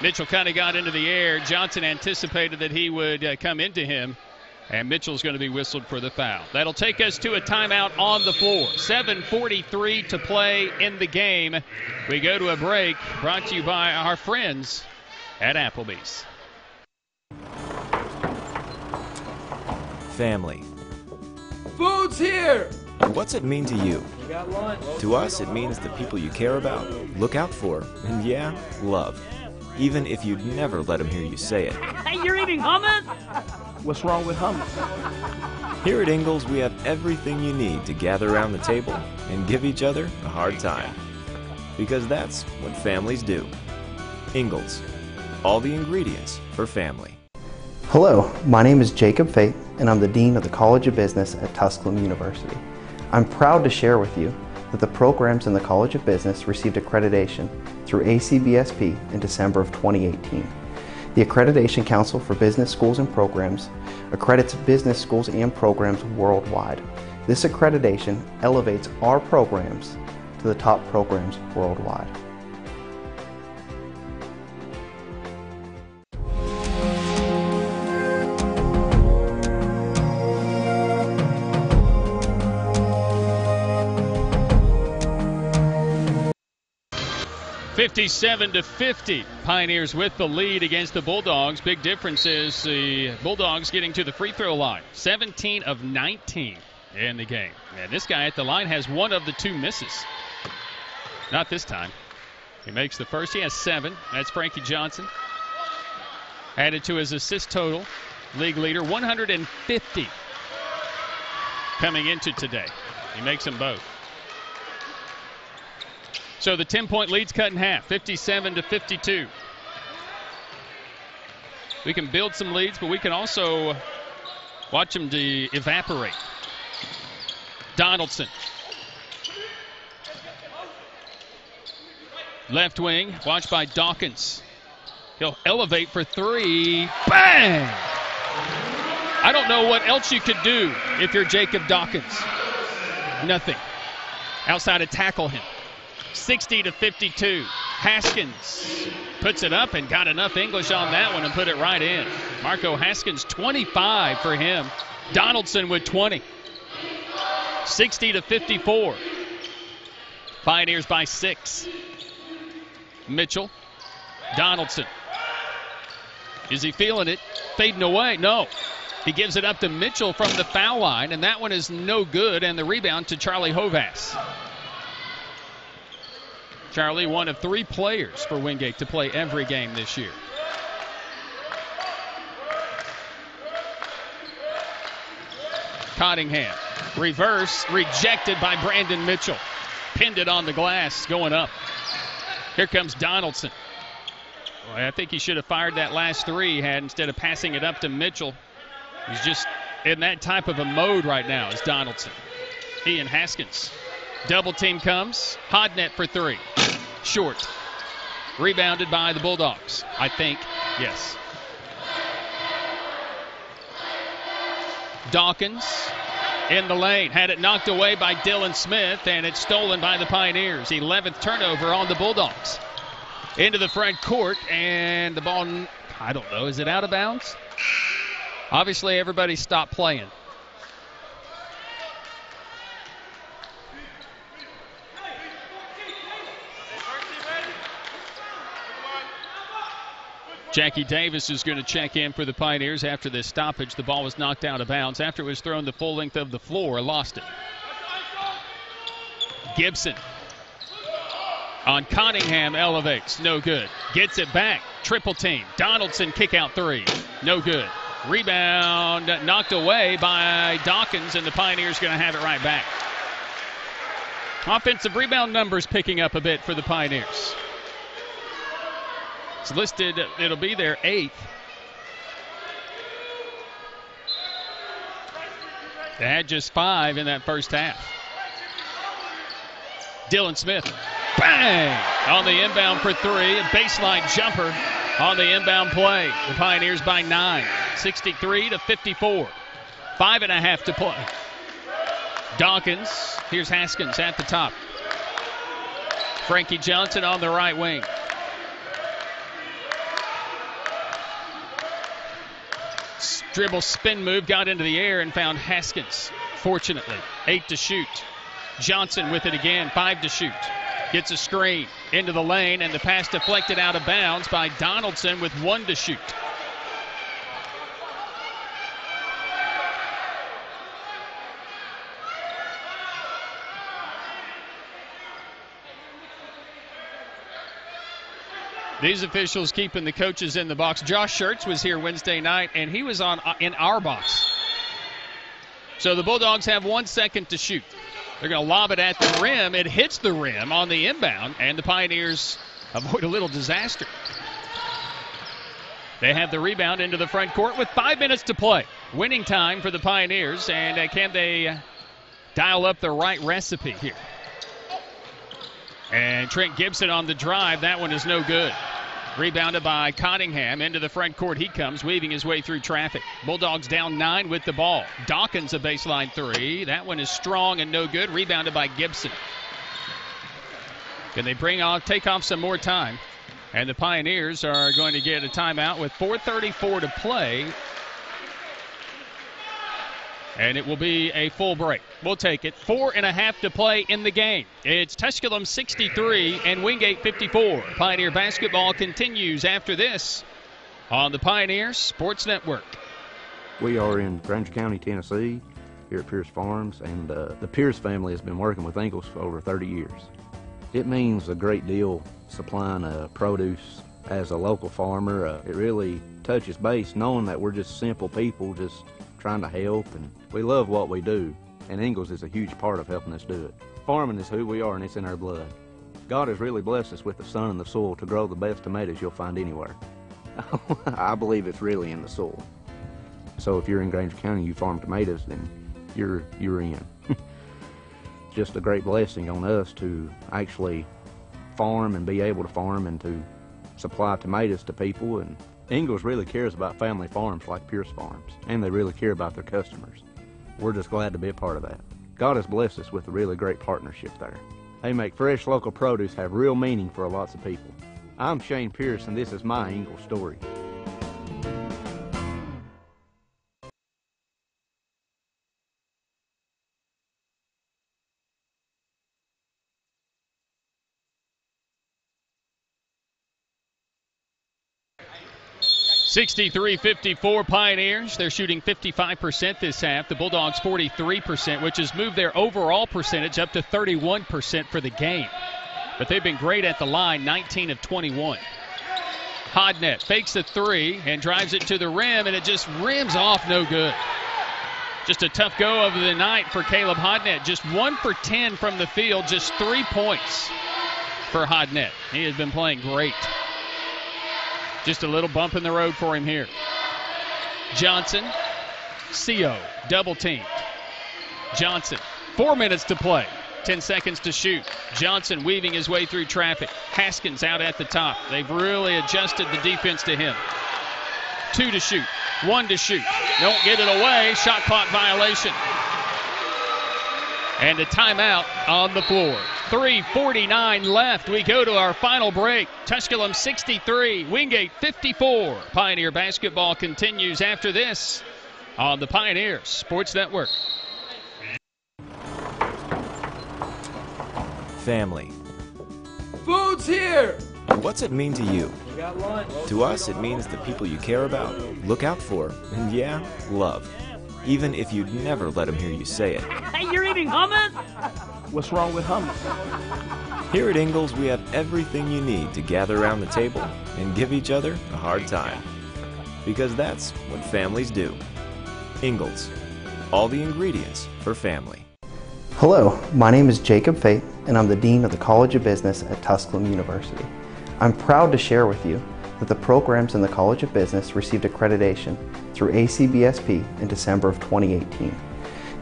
Mitchell kind of got into the air. Johnson anticipated that he would come into him, and Mitchell's going to be whistled for the foul. That'll take us to a timeout on the floor. 7:43 to play in the game. We go to a break, brought to you by our friends at Applebee's. Family. Food's here! What's it mean to you? You got lunch. To us, it means the people you care about, look out for, and yeah, love. Even if you'd never let them hear you say it. Hey, you're eating hummus? What's wrong with hummus? Here at Ingalls, we have everything you need to gather around the table and give each other a hard time. Because that's what families do. Ingalls. All the ingredients for family. Hello, my name is Jacob Fate, and I'm the Dean of the College of Business at Tusculum University. I'm proud to share with you that the programs in the College of Business received accreditation through ACBSP in December of 2018. The Accreditation Council for Business Schools and Programs accredits business schools and programs worldwide. This accreditation elevates our programs to the top programs worldwide. (57-50). Pioneers with the lead against the Bulldogs. Big difference is the Bulldogs getting to the free throw line. 17 of 19 in the game. And this guy at the line has one of the two misses. Not this time. He makes the first. He has 7. That's Frankie Johnson. Added to his assist total. League leader, 150 coming into today. He makes them both. So the 10-point lead's cut in half, 57-52. We can build some leads, but we can also watch them evaporate. Donaldson. Left wing, watched by Dawkins. He'll elevate for three. Bang! I don't know what else you could do if you're Jacob Dawkins. Nothing. Outside to tackle him. 60-52. Haskins puts it up and got enough English on that one and put it right in. Marco Haskins, 25 for him. Donaldson with 20. 60-54. Pioneers by 6. Mitchell. Donaldson. Is he feeling it? Fading away? No. He gives it up to Mitchell from the foul line, and that one is no good, and the rebound to Charlie Hovas. Charlie, one of 3 players for Wingate to play every game this year. Cottingham. Reverse. Rejected by Brandon Mitchell. Pinned it on the glass. Going up. Here comes Donaldson. Well, I think he should have fired that last 3 he had instead of passing it up to Mitchell. He's just in that type of a mode right now is Donaldson. He and Haskins. Double team comes. Hodnett for 3. Short. Rebounded by the Bulldogs, I think. Yes. Dawkins in the lane. Had it knocked away by Dylan Smith, and it's stolen by the Pioneers. 11th turnover on the Bulldogs. Into the front court, and the ball, I don't know, is it out of bounds? Obviously, everybody stopped playing. Jackie Davis is going to check in for the Pioneers after this stoppage. The ball was knocked out of bounds after it was thrown the full length of the floor. Lost it. Gibson on Cottingham elevates. No good. Gets it back. Triple team. Donaldson kick out 3. No good. Rebound knocked away by Dawkins, and the Pioneers going to have it right back. Offensive rebound numbers picking up a bit for the Pioneers. It's listed, it'll be their 8th. They had just 5 in that first half. Dylan Smith, bang! On the inbound for 3. A baseline jumper on the inbound play. The Pioneers by 9. 63-54. 5.5 to play. Dawkins, here's Haskins at the top. Frankie Johnson on the right wing. Dribble spin move, got into the air and found Haskins. Fortunately, 8 to shoot. Johnson with it again, 5 to shoot. Gets a screen into the lane, and the pass deflected out of bounds by Donaldson with 1 to shoot. These officials keeping the coaches in the box. Josh Schertz was here Wednesday night, and he was in our box. So the Bulldogs have 1 second to shoot. They're going to lob it at the rim. It hits the rim on the inbound, and the Pioneers avoid a little disaster. They have the rebound into the front court with 5 minutes to play. Winning time for the Pioneers, and can they dial up the right recipe here? And Trent Gibson on the drive. That one is no good. Rebounded by Cottingham. Into the front court he comes, weaving his way through traffic. Bulldogs down 9 with the ball. Dawkins a baseline 3. That one is strong and no good. Rebounded by Gibson. Can they take off some more time? And the Pioneers are going to get a timeout with 4:34 to play. And it will be a full break. We'll take it. 4.5 to play in the game. It's Tusculum 63 and Wingate 54. Pioneer basketball continues after this on the Pioneer Sports Network. We are in Granger County, Tennessee, here at Pierce Farms, and the Pierce family has been working with Ingalls for over 30 years. It means a great deal supplying produce as a local farmer. It really touches base knowing that we're just simple people just trying to help, and we love what we do, and Ingalls is a huge part of helping us do it. Farming is who we are, and it's in our blood. God has really blessed us with the sun and the soil to grow the best tomatoes you'll find anywhere. I believe it's really in the soil. So if you're in Granger County, you farm tomatoes, then you're in. just a great blessing on us to actually farm and be able to farm and to supply tomatoes to people. And Ingalls really cares about family farms like Pierce Farms, and they really care about their customers. We're just glad to be a part of that. God has blessed us with a really great partnership there. They make fresh local produce have real meaning for lots of people. I'm Shane Pierce, and this is my Ingalls story. (63-54) Pioneers. They're shooting 55% this half. The Bulldogs 43%, which has moved their overall percentage up to 31% for the game. But they've been great at the line, 19 of 21. Hodnett fakes a three and drives it to the rim, and it just rims off no good. Just a tough go of the night for Caleb Hodnett. Just 1 for 10 from the field, just 3 points for Hodnett. He has been playing great. Just a little bump in the road for him here. Johnson, CO, double teamed. Johnson, 4 minutes to play. 10 seconds to shoot. Johnson weaving his way through traffic. Haskins out at the top. They've really adjusted the defense to him. 2 to shoot. 1 to shoot. Don't get it away. Shot clock violation. And a timeout on the floor. 3:49 left. We go to our final break. Tusculum 63, Wingate 54. Pioneer basketball continues after this on the Pioneer Sports Network. Family. Food's here! What's it mean to you? We got lunch. To us, it means the people you care about, look out for, and yeah, love. Even if you'd never let them hear you say it. Hey, you're eating hummus? What's wrong with hummus? Here at Ingalls, we have everything you need to gather around the table and give each other a hard time. Because that's what families do. Ingalls. All the ingredients for family. Hello, my name is Jacob Fate, and I'm the Dean of the College of Business at Tusculum University. I'm proud to share with you that the programs in the College of Business received accreditation through ACBSP in December of 2018.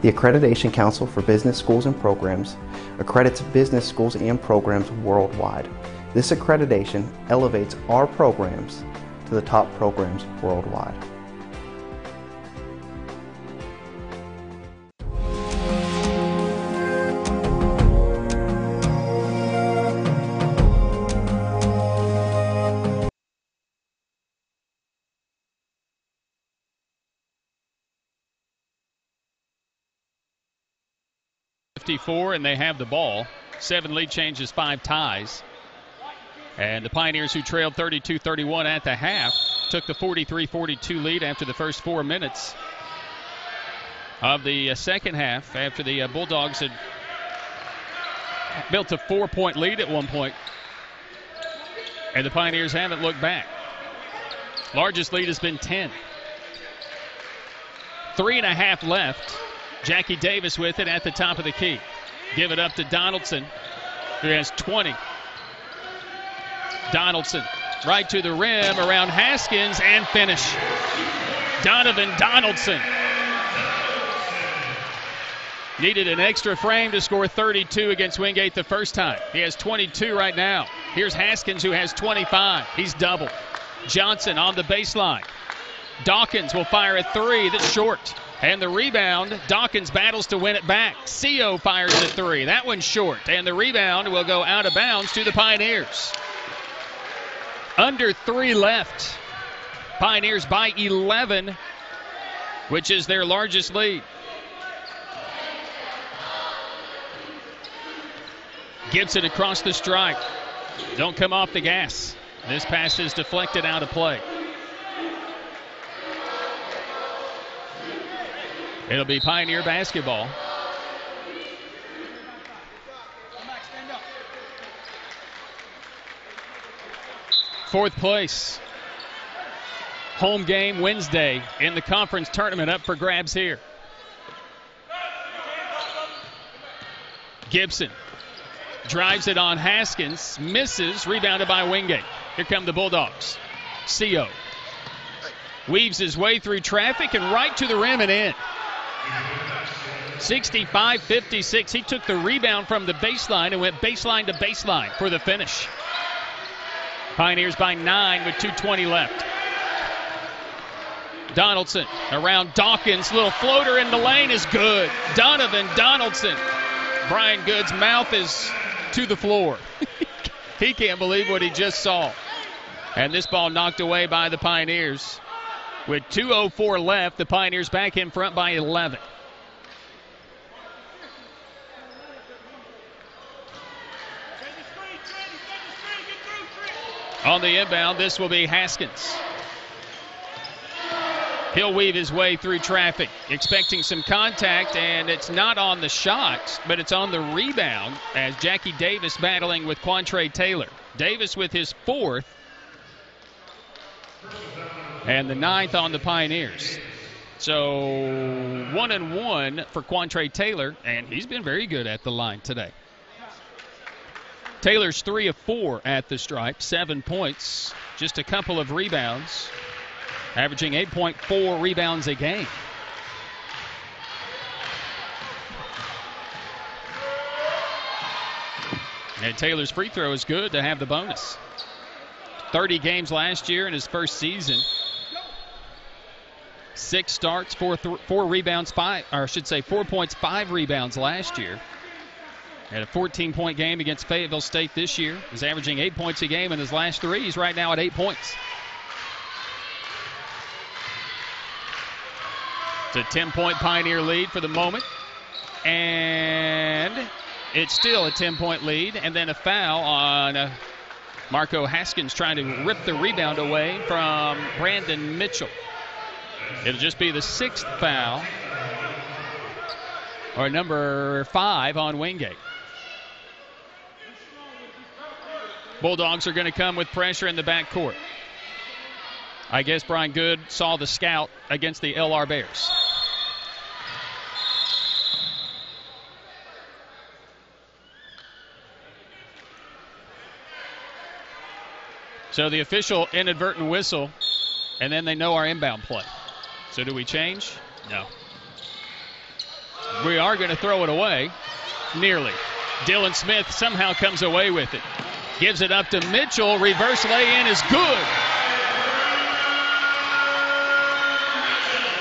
The Accreditation Council for Business Schools and Programs accredits business schools and programs worldwide. This accreditation elevates our programs to the top programs worldwide. And they have the ball. 7 lead changes, 5 ties. And the Pioneers, who trailed 32-31 at the half, took the 43-42 lead after the first 4 minutes of the second half, after the Bulldogs had built a 4-point lead at one point. And the Pioneers haven't looked back. Largest lead has been 10. 3.5 left. Jackie Davis with it at the top of the key. Give it up to Donaldson, who has 20. Donaldson right to the rim around Haskins and finish. Donovan Donaldson needed an extra frame to score 32 against Wingate the first time. He has 22 right now. Here's Haskins, who has 25. He's doubled. Johnson on the baseline. Dawkins will fire a three that's short. And the rebound, Dawkins battles to win it back. CO fires a three. That one's short. And the rebound will go out of bounds to the Pioneers. Under 3 left. Pioneers by 11, which is their largest lead. Gibson across the stripe. Don't come off the gas. This pass is deflected out of play. It'll be Pioneer basketball. Fourth place. Home game Wednesday in the conference tournament up for grabs here. Gibson drives it on Haskins, misses, rebounded by Wingate. Here come the Bulldogs. CO weaves his way through traffic and right to the rim and in. 65-56. He took the rebound from the baseline and went baseline to baseline for the finish. Pioneers by 9 with 2:20 left. Donaldson around Dawkins. Little floater in the lane is good. Donovan Donaldson. Brian Good's mouth is to the floor. He can't believe what he just saw. And this ball knocked away by the Pioneers. With 2:04 left, the Pioneers back in front by 11. On the inbound, this will be Haskins. He'll weave his way through traffic, expecting some contact, and it's not on the shot, but it's on the rebound as Jackie Davis battling with Quantre Taylor. Davis with his 4th, and the 9th on the Pioneers. So 1-1 for Quantre Taylor, and he's been very good at the line today. Taylor's 3 of 4 at the stripe, 7 points, just a couple of rebounds, averaging 8.4 rebounds a game. And Taylor's free throw is good to have the bonus. 30 games last year in his first season. 6 starts, 4 rebounds, 4 points, 5 rebounds last year. Had a 14-point game against Fayetteville State this year. He's averaging 8 points a game in his last 3. He's right now at 8 points. It's a 10-point Pioneer lead for the moment. And it's still a 10-point lead. And then a foul on Marco Haskins trying to rip the rebound away from Brandon Mitchell. It'll just be the 6th foul, or number 5 on Wingate. Bulldogs are going to come with pressure in the backcourt. I guess Brian Good saw the scout against the LR Bears. So the official inadvertent whistle, and then they know our inbound play. So do we change? No. We are going to throw it away. Nearly. Dylan Smith somehow comes away with it. Gives it up to Mitchell. Reverse lay-in is good.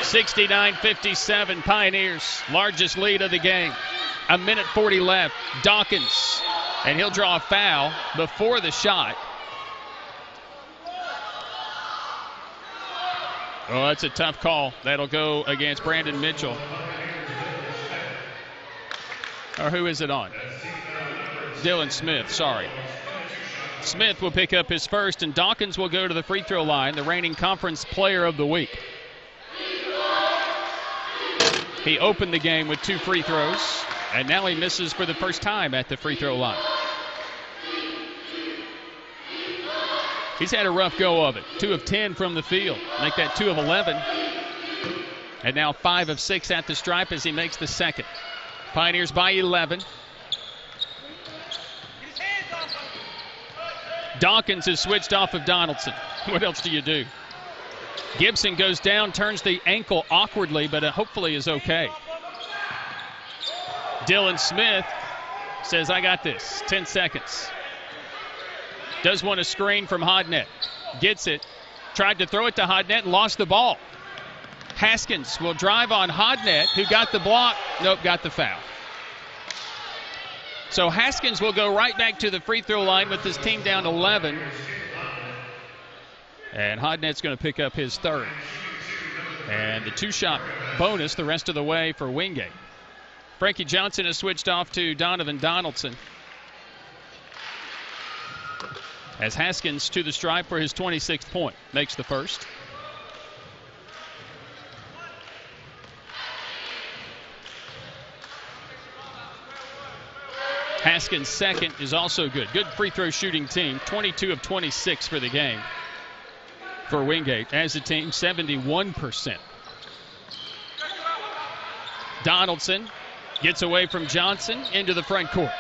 69-57, Pioneers. Largest lead of the game. 1:40 left. Dawkins. And he'll draw a foul before the shot. Oh, that's a tough call. That'll go against Brandon Mitchell. Or who is it on? Dylan Smith, sorry. Smith will pick up his first, and Dawkins will go to the free throw line, the reigning conference player of the week. He opened the game with 2 free throws, and now he misses for the first time at the free throw line. He's had a rough go of it. 2 of 10 from the field. Make that 2 of 11. And now 5 of 6 at the stripe as he makes the second. Pioneers by 11. Dawkins is switched off of Donaldson. What else do you do? Gibson goes down, turns the ankle awkwardly, but hopefully is okay. Dylan Smith says, I got this. 10 seconds. Does want a screen from Hodnett. Gets it. Tried to throw it to Hodnett and lost the ball. Haskins will drive on Hodnett, who got the block. Nope, got the foul. So Haskins will go right back to the free throw line with his team down 11. And Hodnett's going to pick up his 3rd. And the 2-shot bonus the rest of the way for Wingate. Frankie Johnson has switched off to Donovan Donaldson. As Haskins to the stripe for his 26th point. Makes the first. Haskins' second is also good. Good free throw shooting team. 22 of 26 for the game for Wingate. As a team, 71%. Donaldson gets away from Johnson into the front court.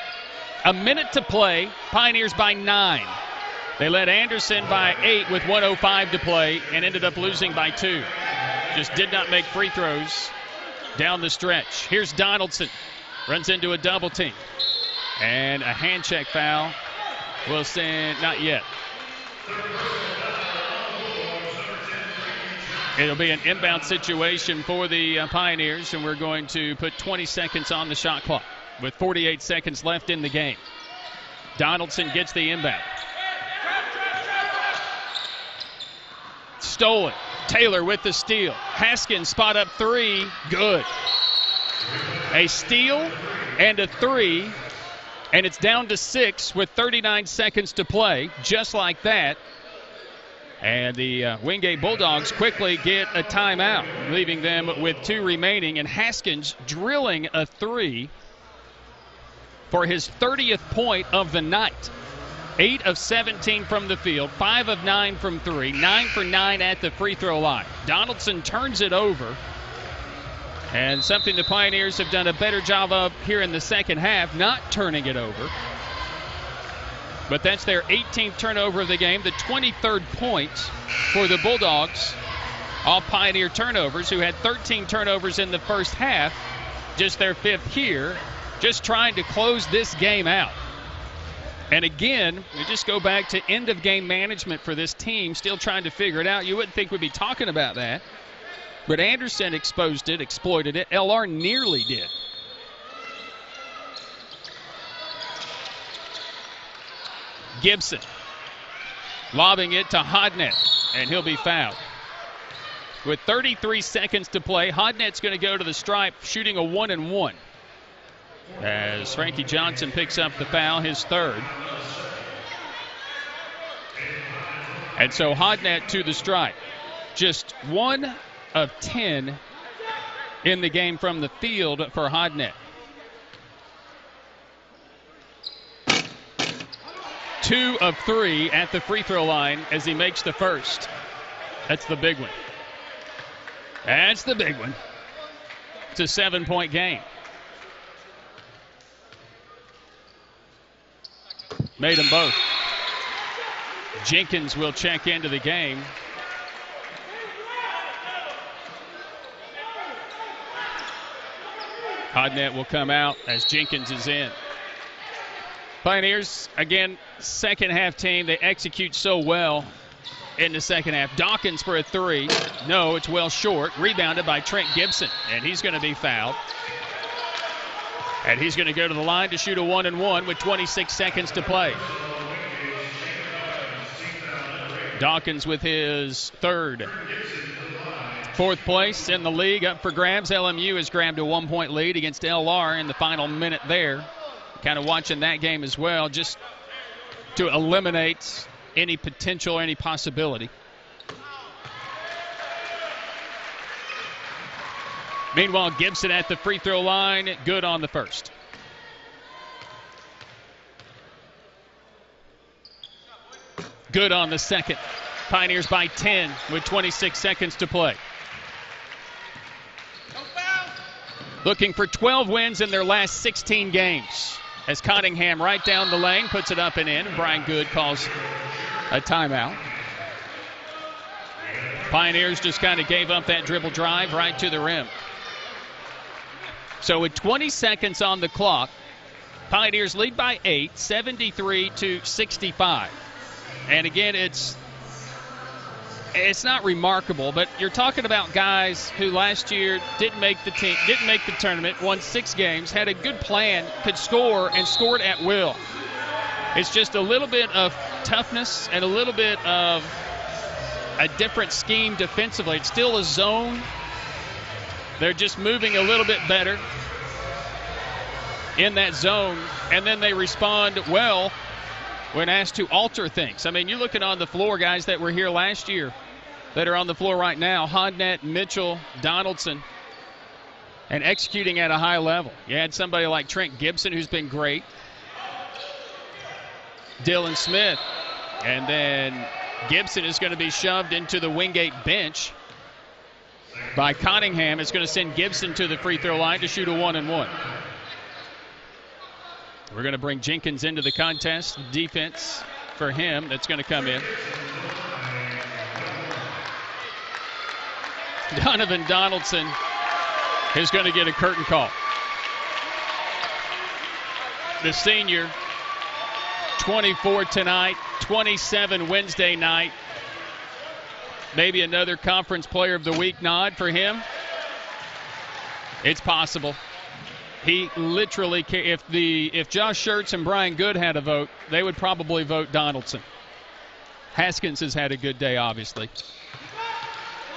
A minute to play. Pioneers by 9. They led Anderson by 8 with 1:05 to play and ended up losing by 2. Just did not make free throws. down the stretch. Here's Donaldson. Runs into a double team. And a hand check foul. Will send, not yet. It'll be an inbound situation for the Pioneers, and we're going to put 20 seconds on the shot clock with 48 seconds left in the game. Donaldson gets the inbound. Stolen. Taylor with the steal. Haskins spot up three. Good. A steal and a three, and it's down to 6 with 39 seconds to play, just like that. And the Wingate Bulldogs quickly get a timeout, leaving them with 2 remaining, and Haskins drilling a three for his 30th point of the night. 8 of 17 from the field, 5 of 9 from 3, 9 for 9 at the free throw line. Donaldson turns it over, and something the Pioneers have done a better job of here in the second half, not turning it over. But that's their 18th turnover of the game, the 23rd point for the Bulldogs. All Pioneer turnovers, who had 13 turnovers in the first half, just their 5th here, just trying to close this game out. And again, we just go back to end-of-game management for this team, still trying to figure it out. You wouldn't think we'd be talking about that. But Anderson exposed it, exploited it. LR nearly did. Gibson lobbing it to Hodnett, and he'll be fouled. With 33 seconds to play, Hodnett's going to go to the stripe, shooting a 1-and-1. As Frankie Johnson picks up the foul, his 3rd. And so Hodnett to the stripe. Just 1 of 10 in the game from the field for Hodnett. 2 of 3 at the free throw line as he makes the first. That's the big one. That's the big one. It's a 7-point game. Made them both. Jenkins will check into the game. Hodnett will come out as Jenkins is in. Pioneers, again, second half team. They execute so well in the second half. Dawkins for a 3. No, it's well short. Rebounded by Trent Gibson, and he's going to be fouled. And he's going to go to the line to shoot a 1-and-1 with 26 seconds to play. Dawkins with his 3rd. 4th place in the league up for grabs. LMU has grabbed a 1-point lead against LR in the final minute there. Kind of watching that game as well, just to eliminate any potential, any possibility. Meanwhile, Gibson at the free throw line, good on the first. Good on the second. Pioneers by 10 with 26 seconds to play. Looking for 12 wins in their last 16 games. As Cottingham right down the lane puts it up and in. Brian Good calls a timeout. Pioneers just kind of gave up that dribble drive right to the rim. So with 20 seconds on the clock, Pioneers lead by 8, 73-65. And again, it's not remarkable, but you're talking about guys who last year didn't make the team, didn't make the tournament, won 6 games, had a good plan, could score, and scored at will. It's just a little bit of toughness and a little bit of a different scheme defensively. It's still a zone. They're just moving a little bit better in that zone, and then they respond well when asked to alter things. I mean, you're looking on the floor, guys that were here last year that are on the floor right now, Hodnett, Mitchell, Donaldson, and executing at a high level. You had somebody like Trent Gibson, who's been great, Dylan Smith, and then Gibson is going to be shoved into the Wingate bench by Cottingham. It's going to send Gibson to the free throw line to shoot a 1-and-1. We're going to bring Jenkins into the contest. Defense for him that's going to come in. Donovan Donaldson is going to get a curtain call. The senior, 24 tonight, 27 Wednesday night. Maybe another Conference Player of the Week nod for him. It's possible. He literally, if Josh Schertz and Brian Good had a vote, they would probably vote Donaldson. Haskins has had a good day, obviously.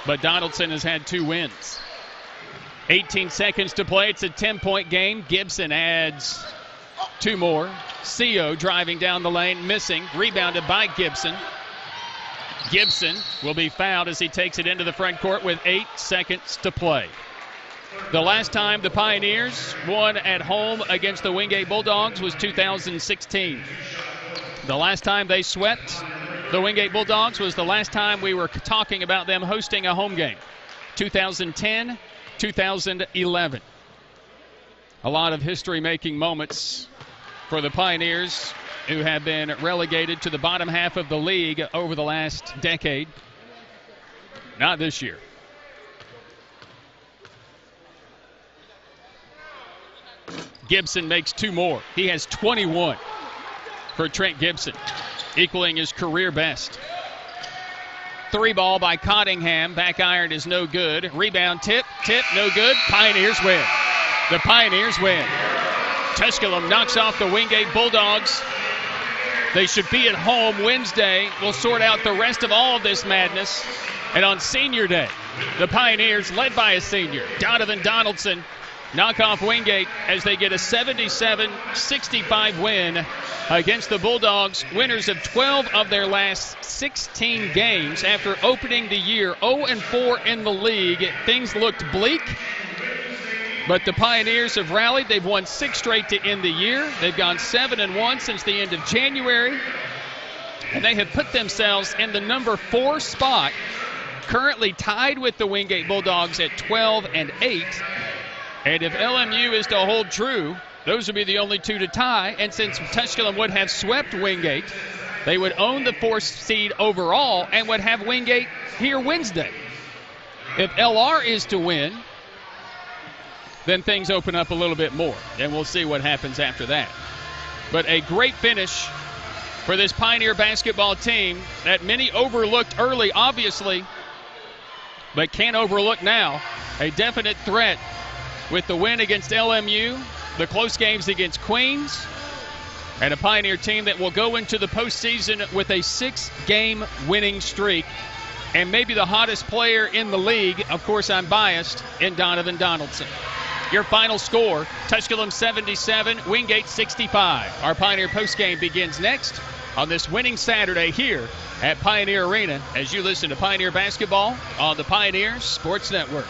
But Donaldson has had 2 wins. 18 seconds to play. It's a 10-point game. Gibson adds 2 more. Co driving down the lane, missing. Rebounded by Gibson. Gibson will be fouled as he takes it into the front court with 8 seconds to play. The last time the Pioneers won at home against the Wingate Bulldogs was 2016. The last time they swept the Wingate Bulldogs was the last time we were talking about them hosting a home game. 2010, 2011. A lot of history-making moments for the Pioneers, who have been relegated to the bottom half of the league over the last decade. Not this year. Gibson makes 2 more. He has 21 for Trent Gibson, equaling his career best. 3 ball by Cottingham. Back iron is no good. Rebound tip, no good. Pioneers win. The Pioneers win. Tusculum knocks off the Wingate Bulldogs. They should be at home Wednesday. We'll sort out the rest of all of this madness. And on Senior Day, the Pioneers, led by a senior, Donovan Donaldson, knock off Wingate as they get a 77-65 win against the Bulldogs, winners of 12 of their last 16 games. After opening the year 0-4 in the league, things looked bleak. But the Pioneers have rallied. They've won 6 straight to end the year. They've gone 7-1 since the end of January. And they have put themselves in the number 4 spot, currently tied with the Wingate Bulldogs at 12-8. And if LMU is to hold true, those would be the only 2 to tie. And since Tusculum would have swept Wingate, they would own the 4th seed overall and would have Wingate here Wednesday. If LR is to win, then things open up a little bit more, and we'll see what happens after that. But a great finish for this Pioneer basketball team that many overlooked early, obviously, but can't overlook now. A definite threat with the win against LMU, the close games against Queens, and a Pioneer team that will go into the postseason with a 6-game winning streak, and maybe the hottest player in the league, of course I'm biased, in Donovan Donaldson. Your final score, Tusculum 77, Wingate 65. Our Pioneer postgame begins next on this winning Saturday here at Pioneer Arena as you listen to Pioneer basketball on the Pioneer Sports Network.